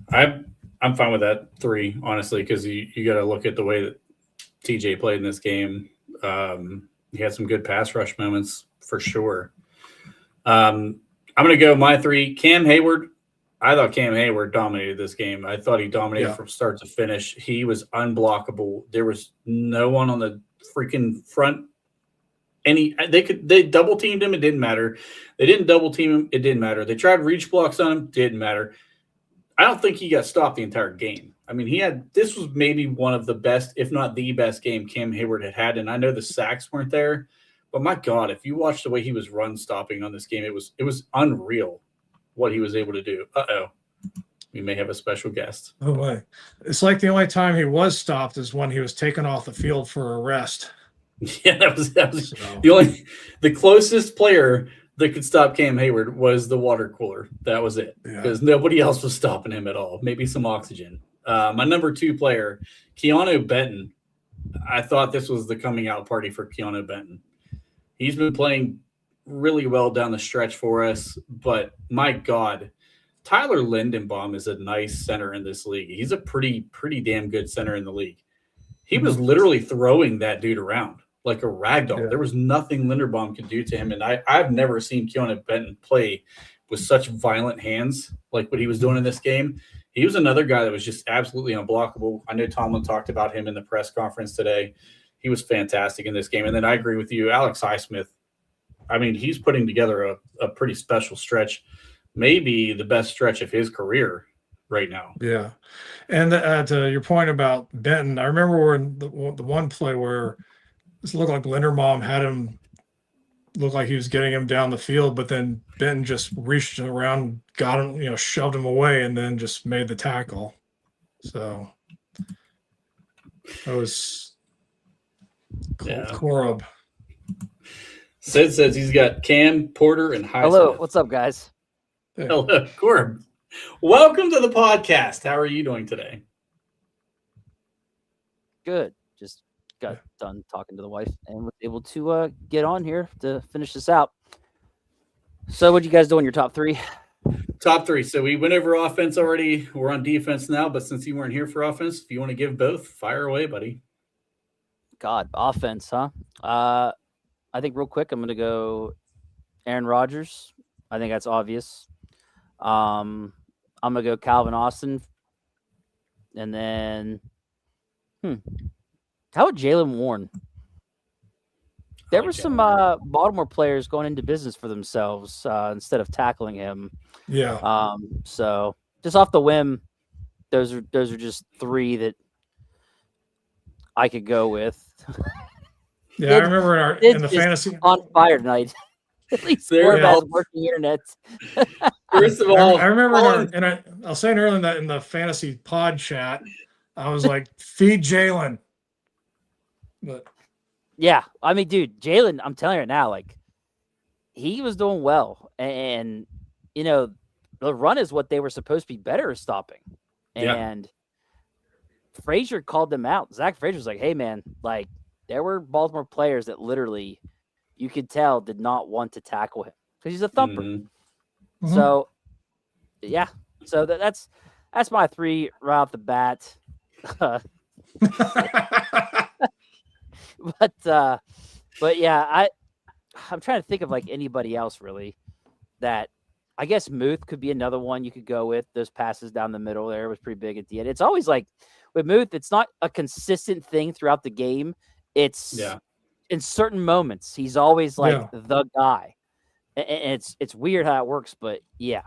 I'm fine with that 3, honestly, because you got to look at the way that TJ played in this game. He had some good pass rush moments for sure. I'm going to go my 3. Cam Hayward. I thought Cam Hayward dominated this game. I thought he dominated from start to finish. He was unblockable. There was no one on the freaking front. They double teamed him. It didn't matter. They didn't double team him. It didn't matter. They tried reach blocks on him. Didn't matter. I don't think he got stopped the entire game. I mean, this was maybe one of the best, if not the best game Cam Hayward had. And I know the sacks weren't there, but my God, if you watch the way he was run stopping on this game, it was unreal what he was able to do. We may have a special guest. Oh my! It's like the only time he was stopped is when he was taken off the field for arrest. Yeah, that was the closest player that could stop Cam Hayward was the water cooler. That was it, because nobody else was stopping him at all. Maybe some oxygen. My number 2 player, Keanu Benton. I thought this was the coming out party for Keanu Benton. He's been playing really well down the stretch for us, but my God, Tyler Lindenbaum is a nice center in this league. He's a pretty damn good center in the league. He was literally throwing that dude around like a rag doll. There was nothing Linderbaum could do to him, and I've never seen Keanu Benton play with such violent hands like what he was doing in this game. He was another guy that was just absolutely unblockable. I know Tomlin talked about him in the press conference today. He was fantastic in this game. And then I agree with you, Alex Highsmith. I mean, he's putting together a pretty special stretch, maybe the best stretch of his career right now. Yeah. And to your point about Benton, I remember when the one play where it looked like Linderbaum had him look like he was getting him down the field, but then Benton just reached around, got him, shoved him away, and then just made the tackle. So that was Corub. Sid says he's got Cam, Porter, and Highsmith. Hello, what's up, guys? Hey. Hello, Corub. Welcome to the podcast. How are you doing today? Good. Just got done talking to the wife and was able to get on here to finish this out. So what'd you guys do in your top 3? Top 3. So we went over offense already. We're on defense now, but since you weren't here for offense, if you want to give both, fire away, buddy. God, offense, huh? I think real quick, I'm going to go Aaron Rodgers. I think that's obvious. I'm going to go Calvin Austin. And then, how about Jalen Warren? There were some Baltimore players going into business for themselves instead of tackling him. Yeah. So just off the whim, those are just 3 that I could go with. Yeah, I remember in the fantasy on fire tonight. At least There has working internet. First of all, I remember, I'll say earlier in the fantasy pod chat, I was like, feed Jalen. But Yeah, I mean, dude, Jalen, I'm telling you right now, like, he was doing well, and the run is what they were supposed to be better at stopping, and Frazier called them out. Zach Frazier was like, "Hey, man, like, there were Baltimore players that literally, you could tell, did not want to tackle him because he's a thumper." Mm-hmm. So, yeah, so that's my 3 right off the bat. But yeah, I'm trying to think of like anybody else really that I guess Muth could be another one you could go with. Those passes down the middle there was pretty big at the end. It's always like with Muth, it's not a consistent thing throughout the game. It's in certain moments. He's always like the guy. And it's weird how it works, but yeah.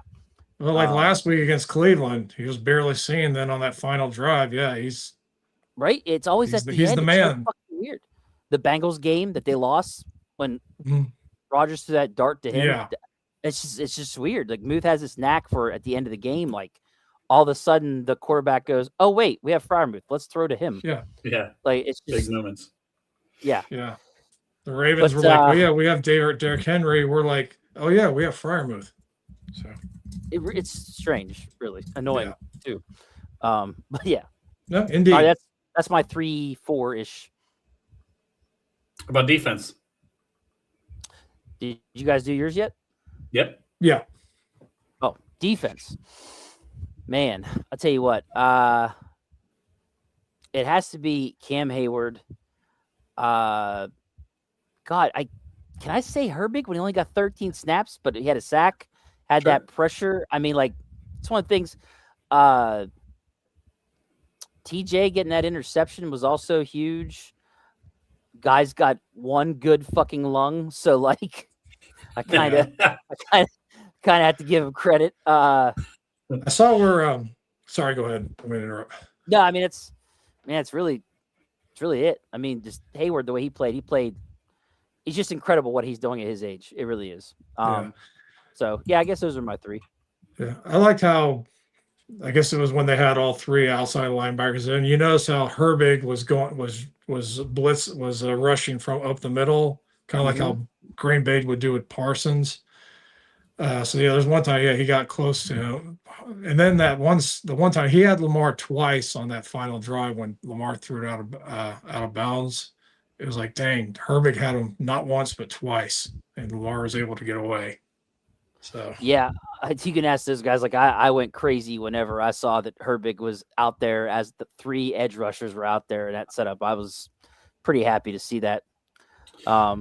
Well, like last week against Cleveland, he was barely seen. Then on that final drive, he's right. It's always at the end. He's the man. It's so fucking weird. The Bengals game that they lost when Rodgers threw that dart to him. Yeah. It's just weird. Like Muth has this knack for at the end of the game, like all of a sudden the quarterback goes, "Oh wait, we have Freiermuth. Let's throw to him." Yeah. Like it's just big moments. Yeah. The Ravens were like, "Oh yeah, we have Derrick Henry." We're like, "Oh yeah, we have Freiermuth." So it's strange, really annoying too. But yeah. No, indeed. All right, that's my 3-4 ish. About defense. Did you guys do yours yet? Yep. Yeah. Oh, defense. Man, I'll tell you what. It has to be Cam Hayward. God, can I say Herbig when he only got 13 snaps, but he had a sack, had that pressure. I mean, like, it's one of the things. TJ getting that interception was also huge. Guy's got one good fucking lung, so like, I kind of have to give him credit. I saw where. Sorry, go ahead. I'm gonna interrupt. No, I mean it's really it. I mean, just Hayward, the way he played, he's just incredible what he's doing at his age. It really is. So yeah, I guess those are my three. Yeah, I liked how. I guess it was when they had all three outside linebackers in. You notice how Herbig was rushing from up the middle, kind of like how Green Bay would do with Parsons. So there's one time, he got close to him, and then the one time he had Lamar twice on that final drive when Lamar threw it out of bounds. It was like, dang, Herbig had him not once but twice, and Lamar was able to get away. So yeah, you can ask those guys. Like I went crazy whenever I saw that Herbig was out there as the three edge rushers were out there in that setup. I was pretty happy to see that. I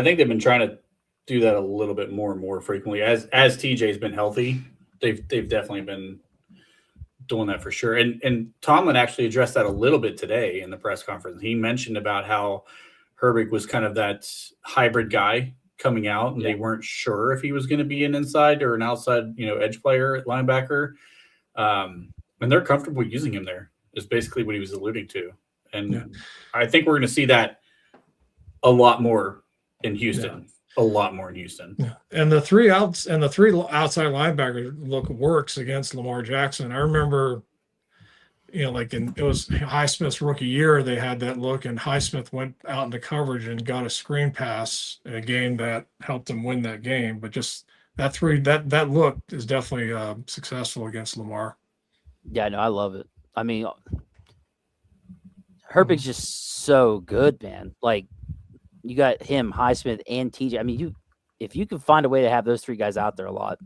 think they've been trying to do that a little bit more and more frequently as TJ's been healthy. They've definitely been doing that for sure. And Tomlin actually addressed that a little bit today in the press conference. He mentioned about how Herbig was kind of that hybrid guy coming out, and they weren't sure if he was going to be an inside or an outside, edge player at linebacker. And they're comfortable using him there is basically what he was alluding to. And I think we're going to see that a lot more in Houston. A lot more in Houston. Yeah. And the three outside linebacker look works against Lamar Jackson. I remember, it was Highsmith's rookie year, they had that look, and Highsmith went out into coverage and got a screen pass in a game that helped him win that game. But just that look is definitely successful against Lamar. Yeah, no, I love it. I mean, Herbig's just so good, man. Like, you got him, Highsmith, and TJ. I mean, if you can find a way to have those three guys out there a lot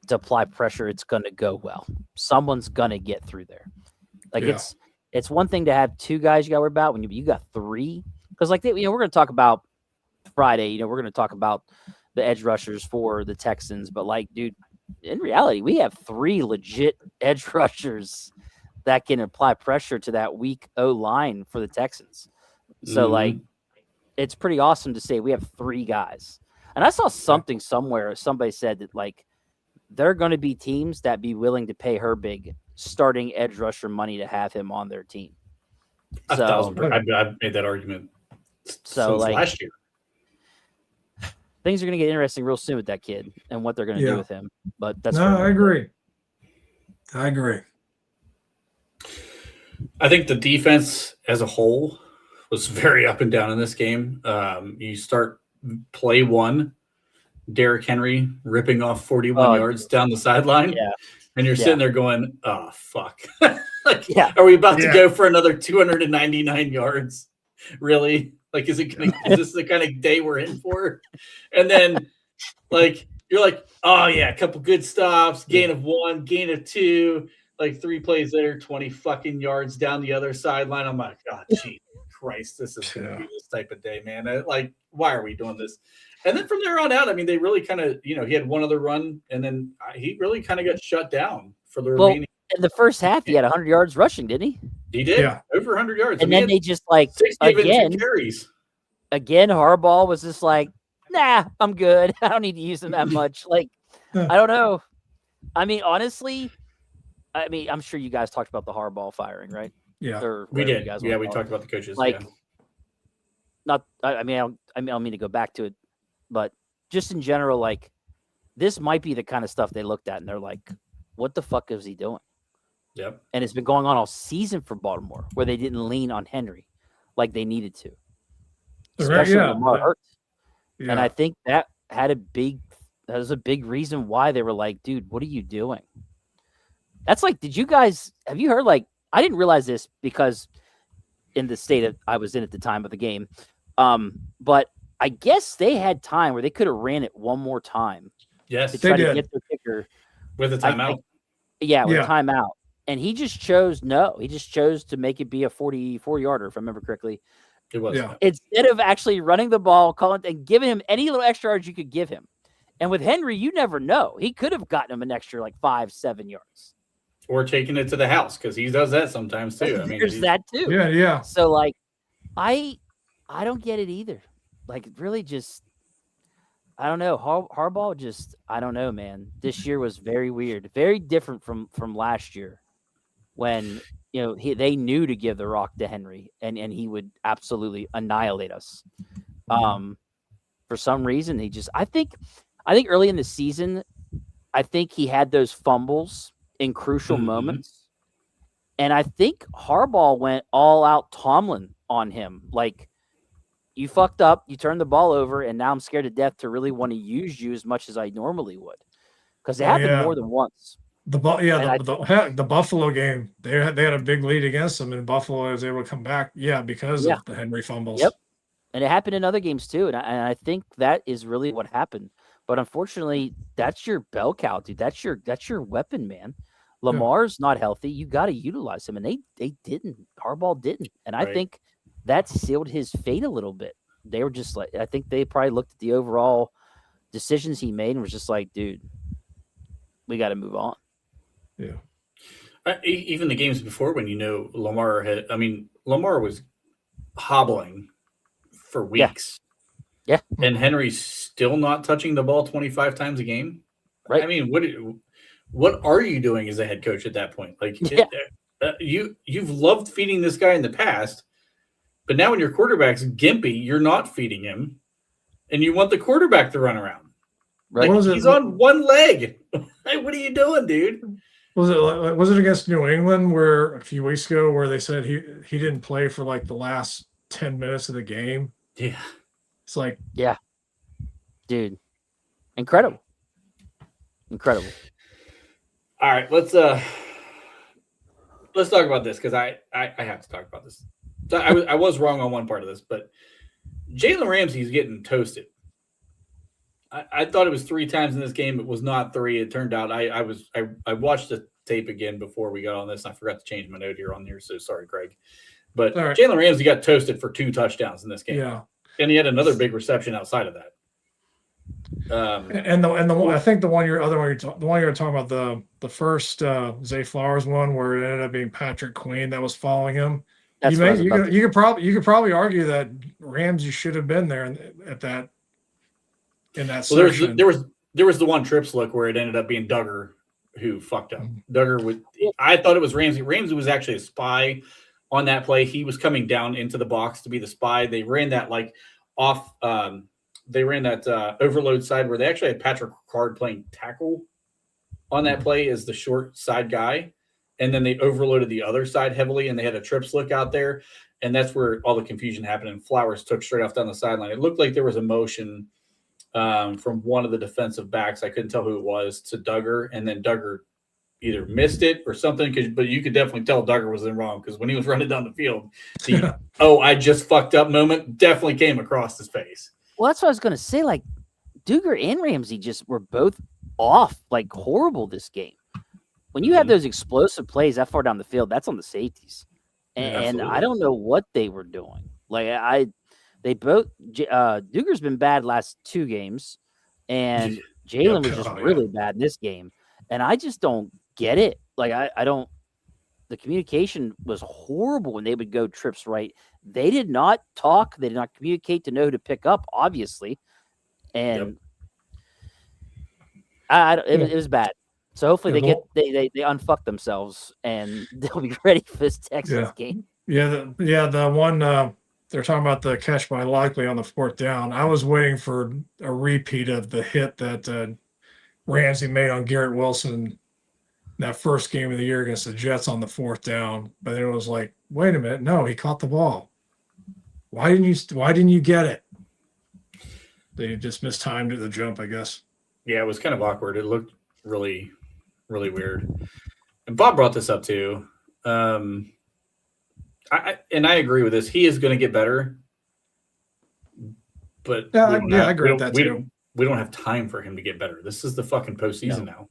to apply pressure, it's going to go well. Someone's going to get through there. Like it's one thing to have two guys you got to worry about when you got three, because we're going to talk about Friday. We're going to talk about the edge rushers for the Texans, but dude, in reality, we have three legit edge rushers that can apply pressure to that weak O line for the Texans. So it's pretty awesome to say we have three guys. And I saw something somewhere. Somebody said that there are going to be teams that be willing to pay Herbig starting edge rusher money to have him on their team. So I've made that argument since last year. Things are going to get interesting real soon with that kid and what they're going to do with him. But that's I agree. I think the defense as a whole was very up and down in this game. You start play one, Derrick Henry ripping off 41 yards down the sideline. Yeah. And you're sitting there going, oh, fuck. Are we about to go for another 299 yards? Really? Is this the kind of day we're in for? And then, you're like, oh, yeah, a couple good stops, gain of one, gain of two, 3 plays later, 20 fucking yards down the other sideline. I'm like, oh, gee Christ, this is going to Yeah. be this type of day, man. Like, why are we doing this? And then from there on out, I mean, they really kind of, he had one other run, and then he really kind of got shut down for the remaining. In the first half, he had 100 yards rushing, didn't he? He did, Yeah. over 100 yards. And then they just, like, 60 of it in 2 again, carries. Harbaugh was just like, nah, I'm good. I don't need to use him that much. Like, I don't know. I mean, honestly, I'm sure you guys talked about the Harbaugh firing, right? Yeah. Or We whatever did. you guys Yeah, wanna we call talked it. about the coaches. Like, yeah. I don't mean to go back to it, but just in general, like, this might be the kind of stuff they looked at and they're like, what the fuck is he doing? Yep. And it's been going on all season for Baltimore, where they didn't lean on Henry like they needed to. Especially Yeah. Lamar hurt. Yeah. And I think that was a big reason why they were like, dude, what are you doing? That's like, have you heard, like, I didn't realize this because in the state that I was in at the time of the game. But I guess they had time where they could have ran it one more time Yes. to They try to did. get their kicker. With a timeout. With Yeah. a timeout. And he just chose to make it be a 44-yarder, if I remember correctly. It was. Yeah. Instead of actually running the ball, calling and giving him any little extra yards you could give him. And with Henry, you never know. He could have gotten him an extra like 5-7 yards. Or taking it to the house, because he does that sometimes too. I mean, There's that too. Yeah. Yeah. So, like, I don't get it either. Like, really, just I don't know. Harbaugh just I don't know, man. This year was very weird, very different from last year, when they knew to give the rock to Henry, and he would absolutely annihilate us. For some reason, I think early in the season, I think he had those fumbles in crucial moments. And I think Harbaugh went all out Tomlin on him. Like, you fucked up, you turned the ball over, and now I'm scared to death to really want to use you as much as I normally would. Because it happened more than once. The Buffalo game, they had a big lead against them, and Buffalo was able to come back. Yeah, because of the Henry fumbles. Yep. And it happened in other games too. And I think that is really what happened. But unfortunately, that's your bell cow, dude. That's your weapon, man. Lamar's not healthy. You got to utilize him, and they didn't. Harbaugh didn't, and I think that sealed his fate a little bit. They were just like, I think they probably looked at the overall decisions he made and was just like, dude, we got to move on. Yeah. Even the games before, when Lamar was hobbling for weeks. Yeah. And Henry's still not touching the ball 25 times a game. Right. I mean, what are you doing as a head coach at that point? Like, you've loved feeding this guy in the past, but now when your quarterback's gimpy, you're not feeding him, and you want the quarterback to run around. Right. Like, he's on one leg. Like, what are you doing, dude? Was it against New England where a few weeks ago where they said he didn't play for like the last 10 minutes of the game? Yeah. It's like, yeah, dude, incredible. All right, let's talk about this, because I have to talk about this. So I was wrong on one part of this, but Jalen Ramsey's getting toasted. I thought it was 3 times in this game. It was not 3. It turned out I watched the tape again before we got on this, and I forgot to change my note here on here. So sorry, Greg. But right. Jalen Ramsey got toasted for 2 touchdowns in this game. Yeah. And he had another big reception outside of that. I think the one you're talking about, the first Zay Flowers one where it ended up being Patrick Queen that was following him. That's You could probably argue that Ramsey should have been there in that section. There was the one trips look where it ended up being Duggar who fucked up. I thought it was Ramsey. Ramsey was actually a spy on that play. He was coming down into the box to be the spy. They ran that overload side where they actually had Patrick Ricard playing tackle on that play as the short side guy. And then they overloaded the other side heavily, and they had a trips look out there. And that's where all the confusion happened. And Flowers took straight off down the sideline. It looked like there was a motion from one of the defensive backs. I couldn't tell who it was, to Duggar. And then Duggar either missed it or something, but you could definitely tell Duggar was in wrong, because when he was running down the field, I just fucked up moment definitely came across his face. Well, that's what I was going to say. Like, Duggar and Ramsey just were both off, like, horrible this game. When you have those explosive plays that far down the field, that's on the safeties. and I don't know what they were doing. Like they both Duger's been bad last 2 games, and Jalen was just really bad in this game, and I just don't get it. Like I don't. The communication was horrible when they would go trips right. They did not talk. They did not communicate to know who to pick up, obviously, and it was bad. So hopefully they unfuck themselves and they'll be ready for this Texas game. The one they're talking about the catch by Likely on the 4th down. I was waiting for a repeat of the hit that Ramsey made on Garrett Wilson that first game of the year against the Jets on the 4th down. But it was like, wait a minute, no, he caught the ball. Why didn't you get it? They just mistimed the jump, I guess. Yeah, it was kind of awkward. It looked really, really weird. And Bob brought this up too. I agree with this. He is going to get better, but I agree with that too. We don't have time for him to get better. This is the fucking postseason now.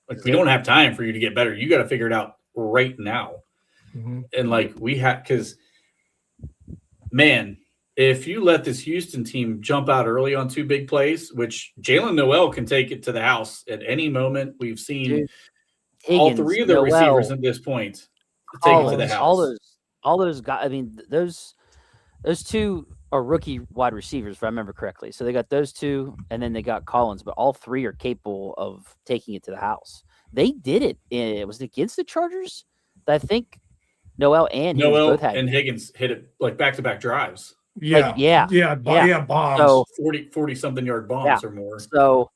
Like we don't have time for you to get better. You got to figure it out right now. Mm-hmm. And like we had, because man, if you let this Houston team jump out early on 2 big plays, which Jalen Noel can take it to the house at any moment, we've seen all 3 of the receivers at this point take it to the house. All those guys. I mean, those 2 are rookie wide receivers, if I remember correctly. So they got those 2, and then they got Collins, but all 3 are capable of taking it to the house. They did it. Was it against the Chargers? I think Noel and Higgins hit it like back-to-back drives. Bombs. So 40 something yard bombs or more. So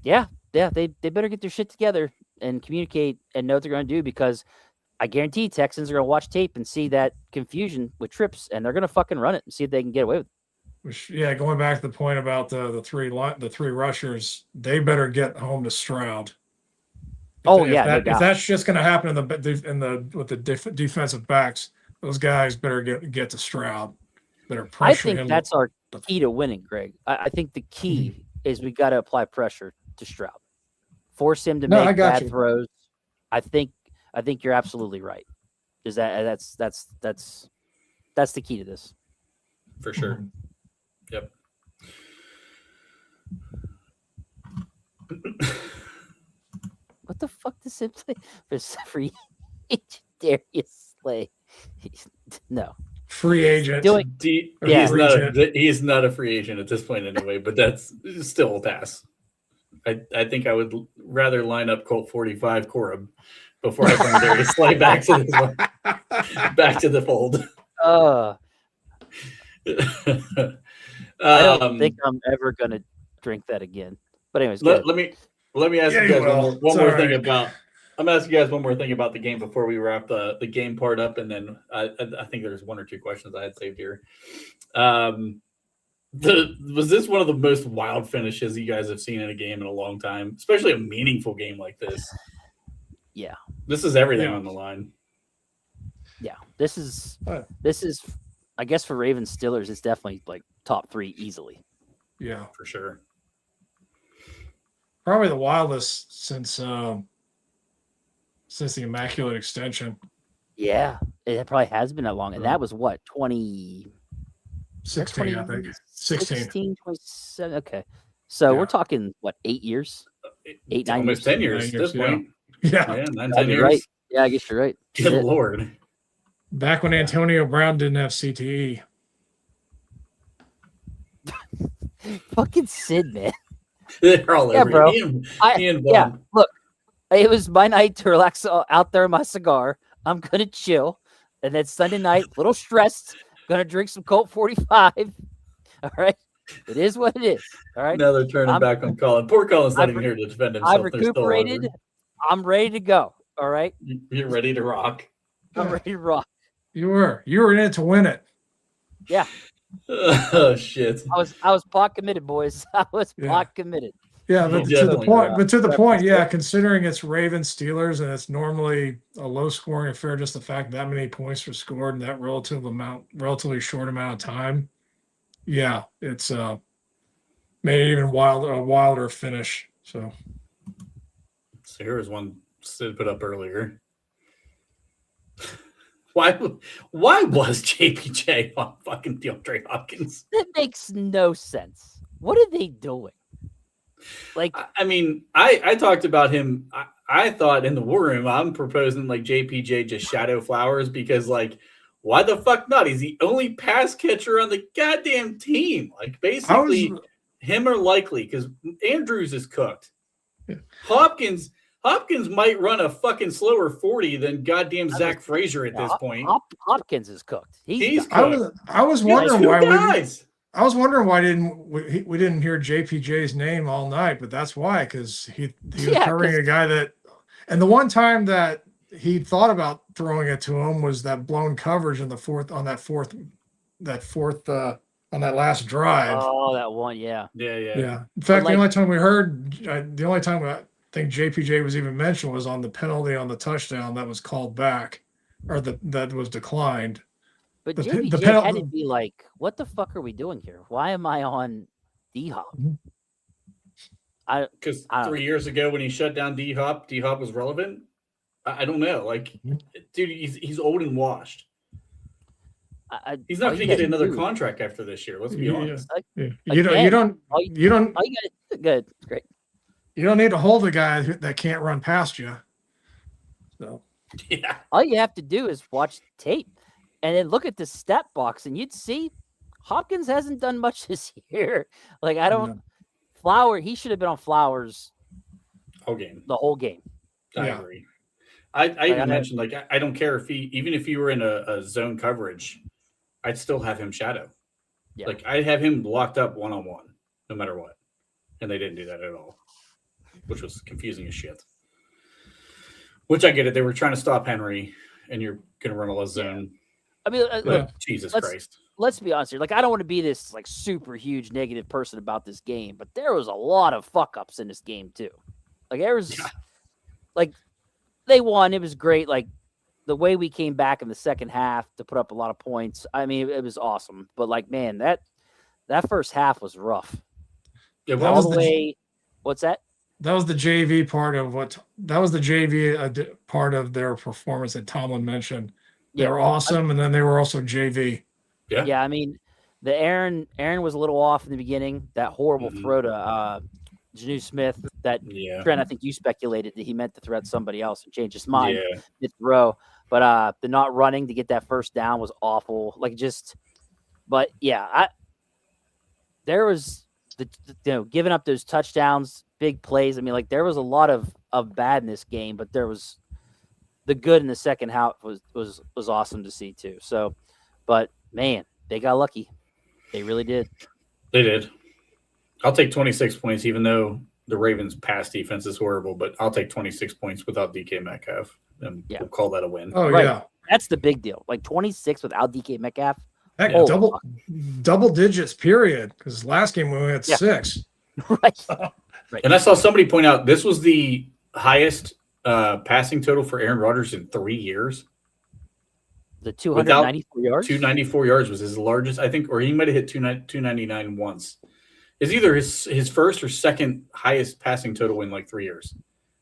they better get their shit together and communicate and know what they're going to do, because I guarantee Texans are going to watch tape and see that confusion with trips, and they're going to fucking run it and see if they can get away with it. Going back to the point about the three rushers, they better get home to Stroud. If that's just going to happen with the defensive backs, those guys better get to Stroud. Better pressure him. I think that's our key to winning, Greg. I think the key is we got to apply pressure to Stroud, force him to make bad throws. I think you're absolutely right. Is that's the key to this, for sure. Yep. What the fuck does it play for free agent Darius Slay? No. Free agent. He's not a free agent at this point anyway, but that's still a pass. I think I would rather line up Colt 45 Corab before I bring Darius Slay back to the fold. I don't think I'm ever gonna drink that again. But anyways, let me ask you guys one more thing about. I'm asking you guys one more thing about the game before we wrap the game part up, and then I think there's 1 or 2 questions I had saved here. Was this one of the most wild finishes you guys have seen in a game in a long time, especially a meaningful game like this? Yeah, this is everything on the line. Yeah, this is I guess for Ravens Steelers, it's definitely like top 3 easily. Yeah, for sure. Probably the wildest since the Immaculate Extension. Yeah, it probably has been that long, and that was what 2016, I think 16, 27. Okay, so we're talking what 8 years, 8, 9 almost years. 10 years at this point. Yeah, 9-10 years. Right. Yeah, I guess you're right. Good Lord. Back when Antonio Brown didn't have CTE. Fucking Sid, man. They're all over. Bro. Ian Look, it was my night to relax out there in my cigar. I'm gonna chill, and then Sunday night, a little stressed. Gonna drink some Colt 45. All right, it is what it is. All right. Now they're turning back on Colin. Poor Colin's not even here to defend himself. I've recuperated. I'm ready to go. All right. You're ready to rock. I'm ready to rock. You were in it to win it. Yeah. Oh shit. I was pot committed, boys. I was pot committed. Yeah, but to the point, yeah, considering it's Ravens Steelers and it's normally a low scoring affair, just the fact that many points were scored in that relatively short amount of time. Yeah, it's made it even wilder finish. So here was one Sid put up earlier. Why was JPJ on fucking DeAndre Hopkins? That makes no sense. What are they doing? Like, I mean, I talked about him. I thought in the war room, I'm proposing like JPJ just shadow Flowers because, like, why the fuck not? He's the only pass catcher on the goddamn team. Like, basically, him or Likely because Andrews is cooked. Yeah. Hopkins might run a fucking slower 40 than goddamn Zach Frazier at this point. Hopkins is cooked. He's cooked. I was wondering why guys. I was wondering why we didn't hear JPJ's name all night, but that's why, because he was covering a guy that, and the one time that he thought about throwing it to him was that blown coverage in the fourth on that last drive. Oh, that one, yeah. In fact, the only time we heard, the only time I think JPJ was even mentioned was on the penalty on the touchdown that was called back, or that was declined. But JPJ had to be like, what the fuck are we doing here? Why am I on D-Hop? Because 3 years ago when he shut down D-Hop was relevant? I don't know. Like, dude, he's old and washed. He's not going to get another contract after this year. Let's be honest. You don't. Good. It's great. You don't need to hold a guy that can't run past you. So yeah, all you have to do is watch tape, and then look at the stat box, and you'd see Hopkins hasn't done much this year. Like Flower, he should have been on Flowers the whole game. I agree. I even mentioned, like, I don't care if even if you were in a zone coverage, I'd still have him shadow. Yeah. Like, I'd have him locked up one-on-one, no matter what. And they didn't do that at all, which was confusing as shit. Which I get it. They were trying to stop Henry, and you're going to run a zone. I mean, look, Jesus Christ. Let's be honest here. Like, I don't want to be this, like, super huge negative person about this game, but there was a lot of fuck-ups in this game, too. Like, there was, like, they won. It was great. Like, the way we came back in the second half to put up a lot of points, I mean, it was awesome. But, like, man, that first half was rough. Yeah, what's that? That was the JV part of part of their performance that Tomlin mentioned. They were awesome, and then they were also JV. Yeah. I mean, the Aaron was a little off in the beginning. That horrible throw to Janu Smith that Trent, I think you speculated that he meant to throw at somebody else and change his mind mid-throw. But the not running to get that first down was awful. Like, there was giving up those touchdowns, big plays. I mean, like, there was a lot of bad in this game, but there was the good in the second half was awesome to see too. So, but man, they got lucky. They really did. They did. I'll take 26 points, even though the Ravens' pass defense is horrible, but I'll take 26 points without DK Metcalf, and we'll call that a win. Oh, right. Yeah. That's the big deal. Like, 26 without DK Metcalf. Heck, double digits, period, because last game we went at 6. Right. And I saw somebody point out this was the highest passing total for Aaron Rodgers in 3 years. The 294 yards? 294 yards was his largest, I think, or he might have hit 299 once. It's either his first or second highest passing total in like 3 years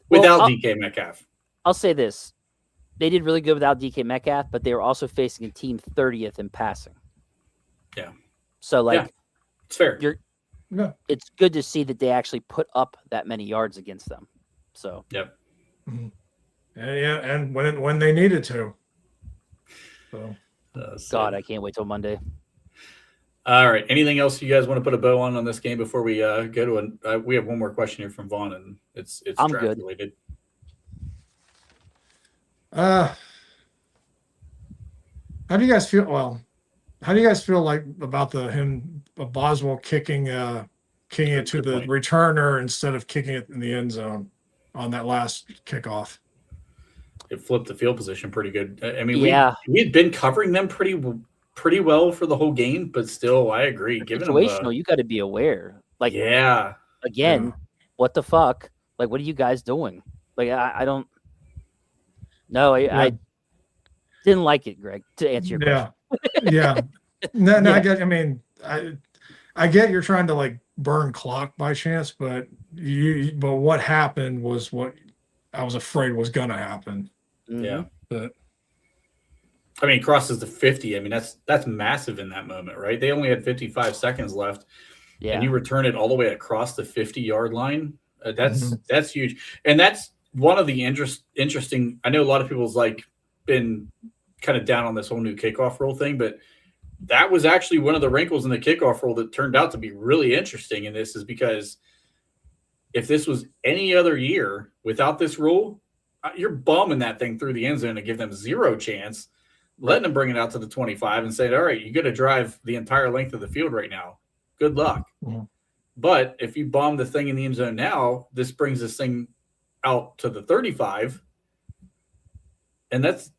without DK Metcalf. I'll say this. They did really good without DK Metcalf, but they were also facing a team 30th in passing. Yeah. So, like, it's fair. It's good to see that they actually put up that many yards against them. So, yep. Mm-hmm. And when they needed to. So, God, I can't wait till Monday. All right. Anything else you guys want to put a bow on this game before we go to we have one more question here from Vaughn, and it's I'm draft good. related. How do you guys feel? Well, how do you guys feel like about Boswell kicking it to the returner instead of kicking it in the end zone on that last kickoff? It flipped the field position pretty good. I mean, we had been covering them pretty well for the whole game, but still, I agree. Given situational, you got to be aware. Like, again, what the fuck? Like, what are you guys doing? Like, I don't. No, I didn't like it, Greg. To answer your question. Yeah. No, I get. I mean, I get you're trying to like burn clock by chance, but what happened was what I was afraid was gonna happen. Yeah. But I mean, crosses the 50. I mean, that's massive in that moment, right? They only had 55 seconds left, and you return it all the way across the 50-yard line. That's huge, and that's one of the interesting. I know a lot of people's like been kind of down on this whole new kickoff rule thing, but that was actually one of the wrinkles in the kickoff rule that turned out to be really interesting. In this is because if this was any other year without this rule, you're bombing that thing through the end zone and give them zero chance. Letting them bring it out to the 25 and say, all right, you got to drive the entire length of the field right now. Good luck. Mm-hmm. But if you bomb the thing in the end zone now, this brings this thing out to the 35. And that's,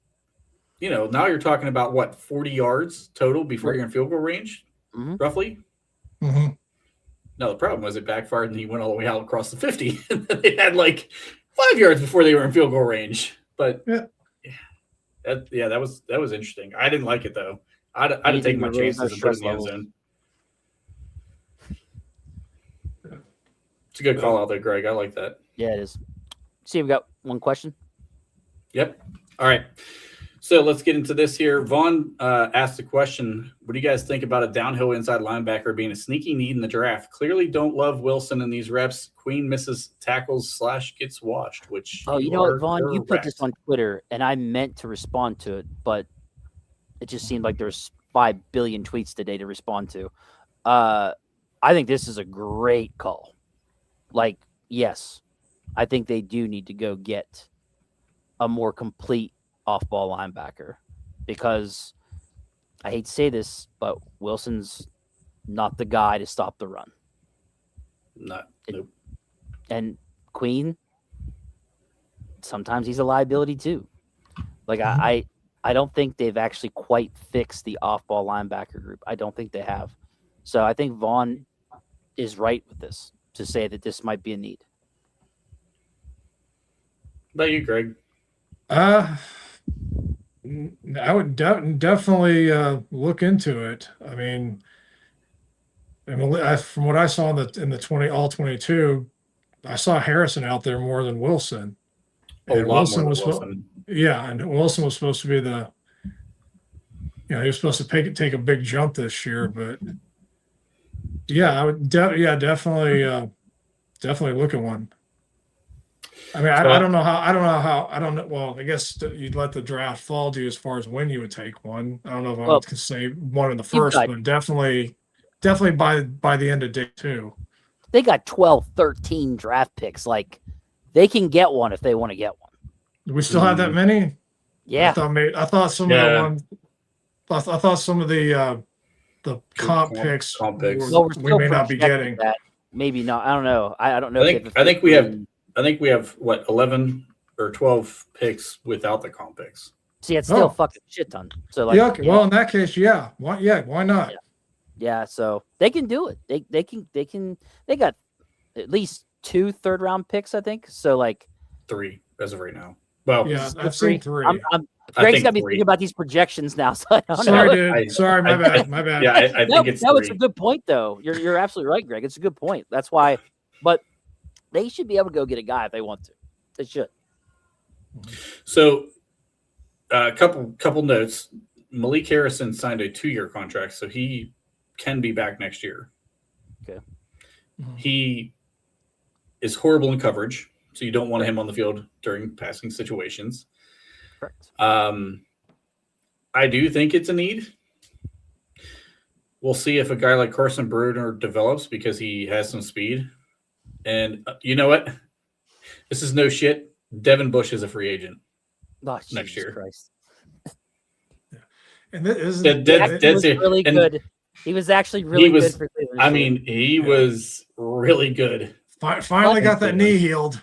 now you're talking about what, 40 yards total before you're in field goal range, roughly? Mm-hmm. No, the problem was it backfired and he went all the way out across the 50. They had like 5 yards before they were in field goal range. But that was interesting. I didn't like it though. I'd have taken my chances and put it in the end zone. It's a good call out there, Greg. I like that. Yeah, it is. See, we got one question. Yep. All right. So let's get into this here. Vaughn asked the question, what do you guys think about a downhill inside linebacker being a sneaky need in the draft? Clearly don't love Wilson in these reps. Queen misses tackles / gets washed, which you know what, Vaughn? You put this on Twitter, and I meant to respond to it, but it just seemed like there's 5 billion tweets today to respond to. I think this is a great call. Like, yes, I think they do need to go get a more complete off-ball linebacker because I hate to say this, but Wilson's not the guy to stop the run. Nope. And Queen, sometimes he's a liability too. Like I don't think they've actually quite fixed the off-ball linebacker group. I don't think they have. So I think Vaughn is right with this to say that this might be a need. How about you, Greg? I would definitely look into it. I mean, from what I saw in the 20 all 22, I saw Harrison out there more than Wilson. A lot more than Wilson. Yeah, and Wilson was supposed to be he was supposed to take a big jump this year, but yeah, I would definitely look at one. I mean, I don't know. Well, I guess you'd let the draft fall to you as far as when you would take one. I don't know if I would say one in the first, but definitely by the end of day 2. They got 12, 13 draft picks. Like, they can get one if they want to get one. Do we still have that many? Yeah. I thought some of the comp picks we may not be getting. That. Maybe not. I don't know. I don't know. I think we have what 11 or 12 picks without the comp picks. See, it's still fucking shit ton. So like, well, in that case, why not? Yeah, so they can do it. They got at least 2 third-round picks, I think. So like 3 as of right now. Well, yeah, I've seen 3. Greg's got to be thinking about these projections now. So I don't know. Dude. Sorry, my bad. Yeah, I think it's no, it's a good point though. You're absolutely right, Greg. It's a good point. That's why, but they should be able to go get a guy if they want to. They should. So, a couple notes. Malik Harrison signed a 2-year contract, so he can be back next year. Okay. He is horrible in coverage, so you don't want him on the field during passing situations. Correct. I do think it's a need. We'll see if a guy like Carson Bruner develops because he has some speed. And you know what? This is no shit. Devin Bush is a free agent next year. Christ. And that is really good. He was actually really good for Cleveland. I mean, he was really good. Finally got that knee healed.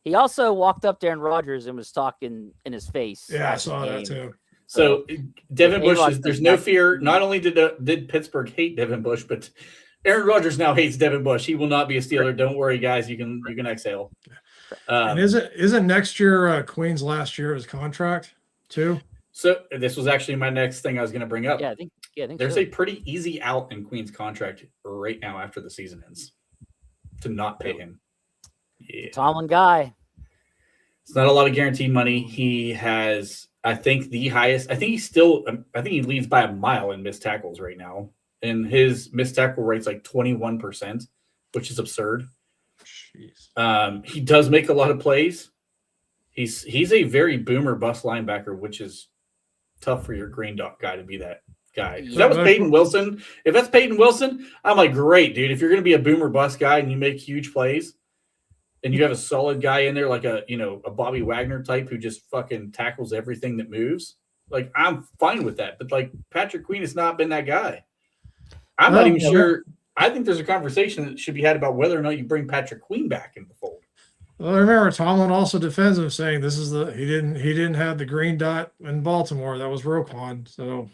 He also walked up to Aaron Rodgers and was talking in his face. Yeah, I saw that too. So Devin Bush, there's no fear. Not only did Pittsburgh hate Devin Bush, but Aaron Rodgers now hates Devin Bush. He will not be a Steeler. Don't worry, guys. You can exhale. And isn't next year Queen's last year of his contract too? So this was actually my next thing I was going to bring up. Yeah, I think there's a pretty easy out in Queen's contract right now after the season ends to not pay him. Yeah. Tomlin guy. It's not a lot of guaranteed money. He has I think the highest. I think he's still. I think he leads by a mile in missed tackles right now, and his missed tackle rate's like 21%, which is absurd. Jeez. He does make a lot of plays. He's a very boomer bust linebacker, which is tough for your green dot guy to be that guy. If that was Peyton Wilson, if that's Peyton Wilson, I'm like, great, dude. If you're going to be a boomer bust guy and you make huge plays, and you have a solid guy in there like a Bobby Wagner type who just fucking tackles everything that moves, like I'm fine with that. But like Patrick Queen has not been that guy. I'm not even sure. I think there's a conversation that should be had about whether or not you bring Patrick Queen back in the fold. Well, remember Tomlin also defends him, saying this is he didn't have the green dot in Baltimore. That was Roquan. So,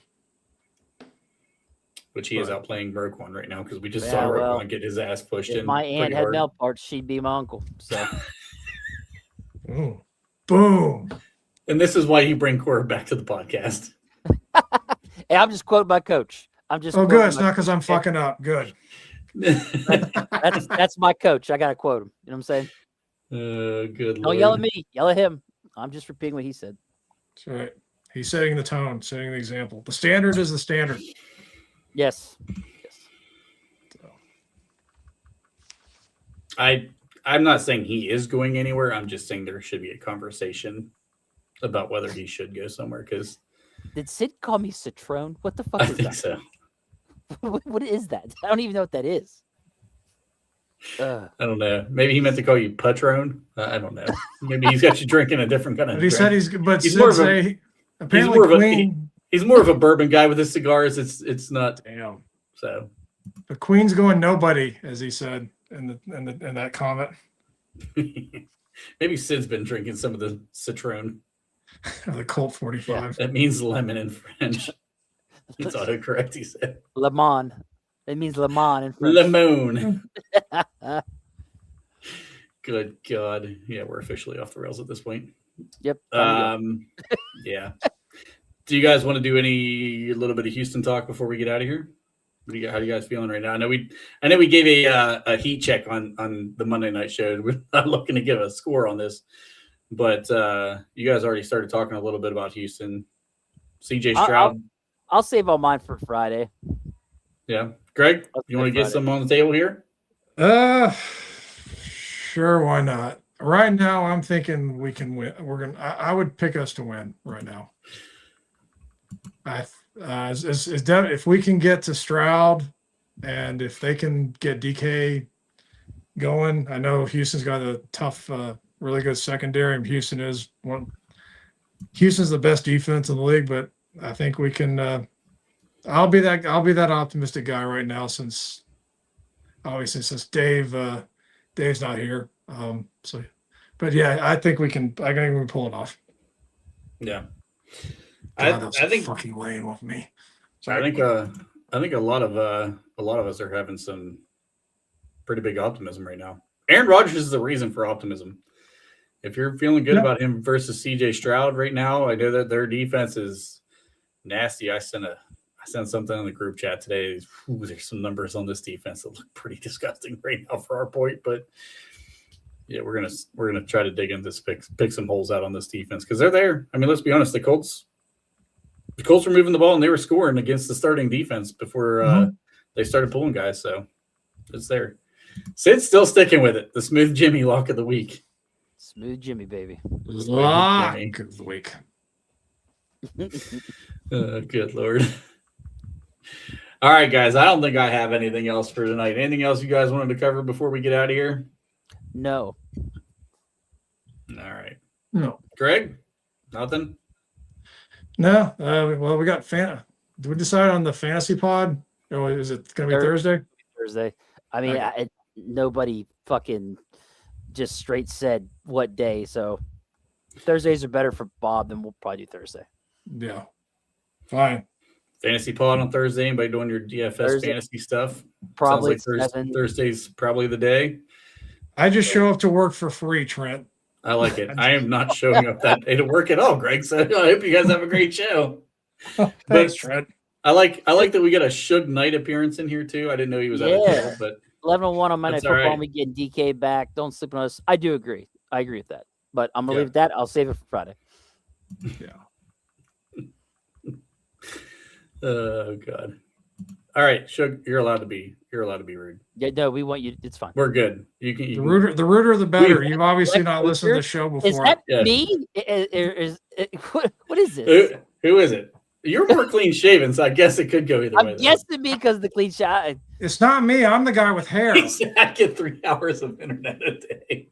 which he is outplaying Roquan right now because we just saw Roquan get his ass pushed in. If my aunt had male parts, she'd be my uncle. So, boom. And this is why you bring quarterback to the podcast. Hey, I'm just quoting my coach. I'm just. Oh, good. It's not because I'm fucking up. Good. That's my coach. I gotta quote him. You know what I'm saying? Good. Don't yell at me. Yell at him. I'm just repeating what he said. That's right. He's setting the tone, setting the example. The standard is the standard. Yes. So. I'm not saying he is going anywhere. I'm just saying there should be a conversation about whether he should go somewhere. Because did Sid call me Citrone? What the fuck I is think that? so. What is that? I don't even know what that is. I don't know. Maybe he meant to call you Patron. I don't know. Maybe he's got you drinking a different kind of. But he said he's more of Queen. He's more of a bourbon guy with his cigars. It's not. Damn. So the Queen's going nobody, as he said in that comment. Maybe Sid's been drinking some of the Citron. The Colt 45. Yeah, that means lemon in French. It's autocorrect. He said Le Mans. It means Le Mans in French. Lemon. Good God. Yeah, we're officially off the rails at this point. Yep. Yeah. Do you guys want to do a little bit of Houston talk before we get out of here? How are you guys feeling right now? I know we gave a heat check on the Monday night show. We're not looking to give a score on this, but you guys already started talking a little bit about Houston. CJ Stroud. I'll save all mine for Friday. Yeah. Greg, you want to get some on the table here? Sure, why not? Right now, I'm thinking we can win. I would pick us to win right now. If we can get to Stroud, and if they can get DK going, I know Houston's got a tough, really good secondary. And Houston's the best defense in the league, but I think we can. I'll be that optimistic guy right now, since Dave's not here. But yeah, I think we can. I think we can pull it off. Yeah, God, I think fucking laying with me. Sorry. I think a lot of us are having some pretty big optimism right now. Aaron Rodgers is the reason for optimism. If you're feeling good about him versus CJ Stroud right now, I know that their defense is nasty. I sent something in the group chat today. There's some numbers on this defense that look pretty disgusting right now for our point, but yeah, we're gonna try to dig into this, pick some holes out on this defense because they're there. I mean, let's be honest, the Colts were moving the ball and they were scoring against the starting defense before they started pulling guys, so it's there. Sid's still sticking with it. The Smooth Jimmy lock of the week. Smooth Jimmy, baby. Lock of the week. Good Lord. All right, guys. I don't think I have anything else for tonight. Anything else you guys wanted to cover before we get out of here? No. All right. No. Greg? Nothing? No. Well, we got Did we decide on the fantasy pod? Or is it going to be Thursday? Thursday. I mean, nobody fucking just straight said what day. So Thursdays are better for Bob, then we'll probably do Thursday. Yeah. Fine. Fantasy pod on Thursday. Anybody doing your DFS fantasy stuff? Probably like Thursday's probably the day. I just show up to work for free, Trent. I like it. I am not showing up that day to work at all, Greg. So I hope you guys have a great show. Thanks, Trent. I like that we got a Suge Knight appearance in here too. I didn't know he was out of jail, but 11-1 on Monday Night Football. right. We getting DK back. Don't sleep on us. I do agree. I agree with that. But I'm gonna leave that. I'll save it for Friday. Yeah. Oh God. All right, Shug, you're allowed to be rude. Yeah, no, we want you. It's fine. We're good. You can. The ruder, the better. You've obviously not listened to the show Is before. that Yeah. me? What is this? Who is it? You're more clean shaven, so I guess it could go either way. I'm guessing me because the clean shot. It's not me. I'm the guy with hair. I get 3 hours of internet a day.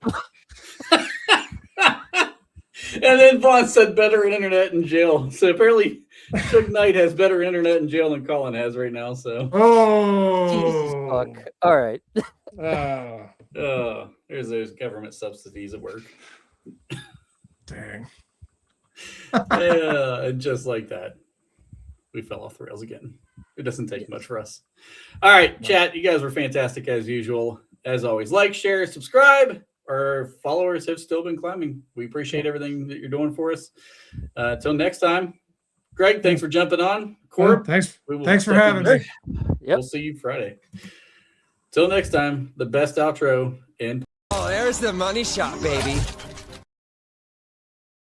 And then Vaughn said better internet in jail. So apparently Suge Knight has better internet in jail than Colin has right now. So Jesus Oh. fuck. All right. there's those government subsidies at work. Dang. Yeah, and just like that, we fell off the rails again. It doesn't take much for us. All right, chat, you guys were fantastic as usual. As always, like, share, subscribe. Our followers have still been climbing. We appreciate everything that you're doing for us. Till next time, Greg, thanks for jumping on. Corb, Thanks for having me. We'll see you Friday. Till next time, the best outro in. Oh, there's the money shot, baby.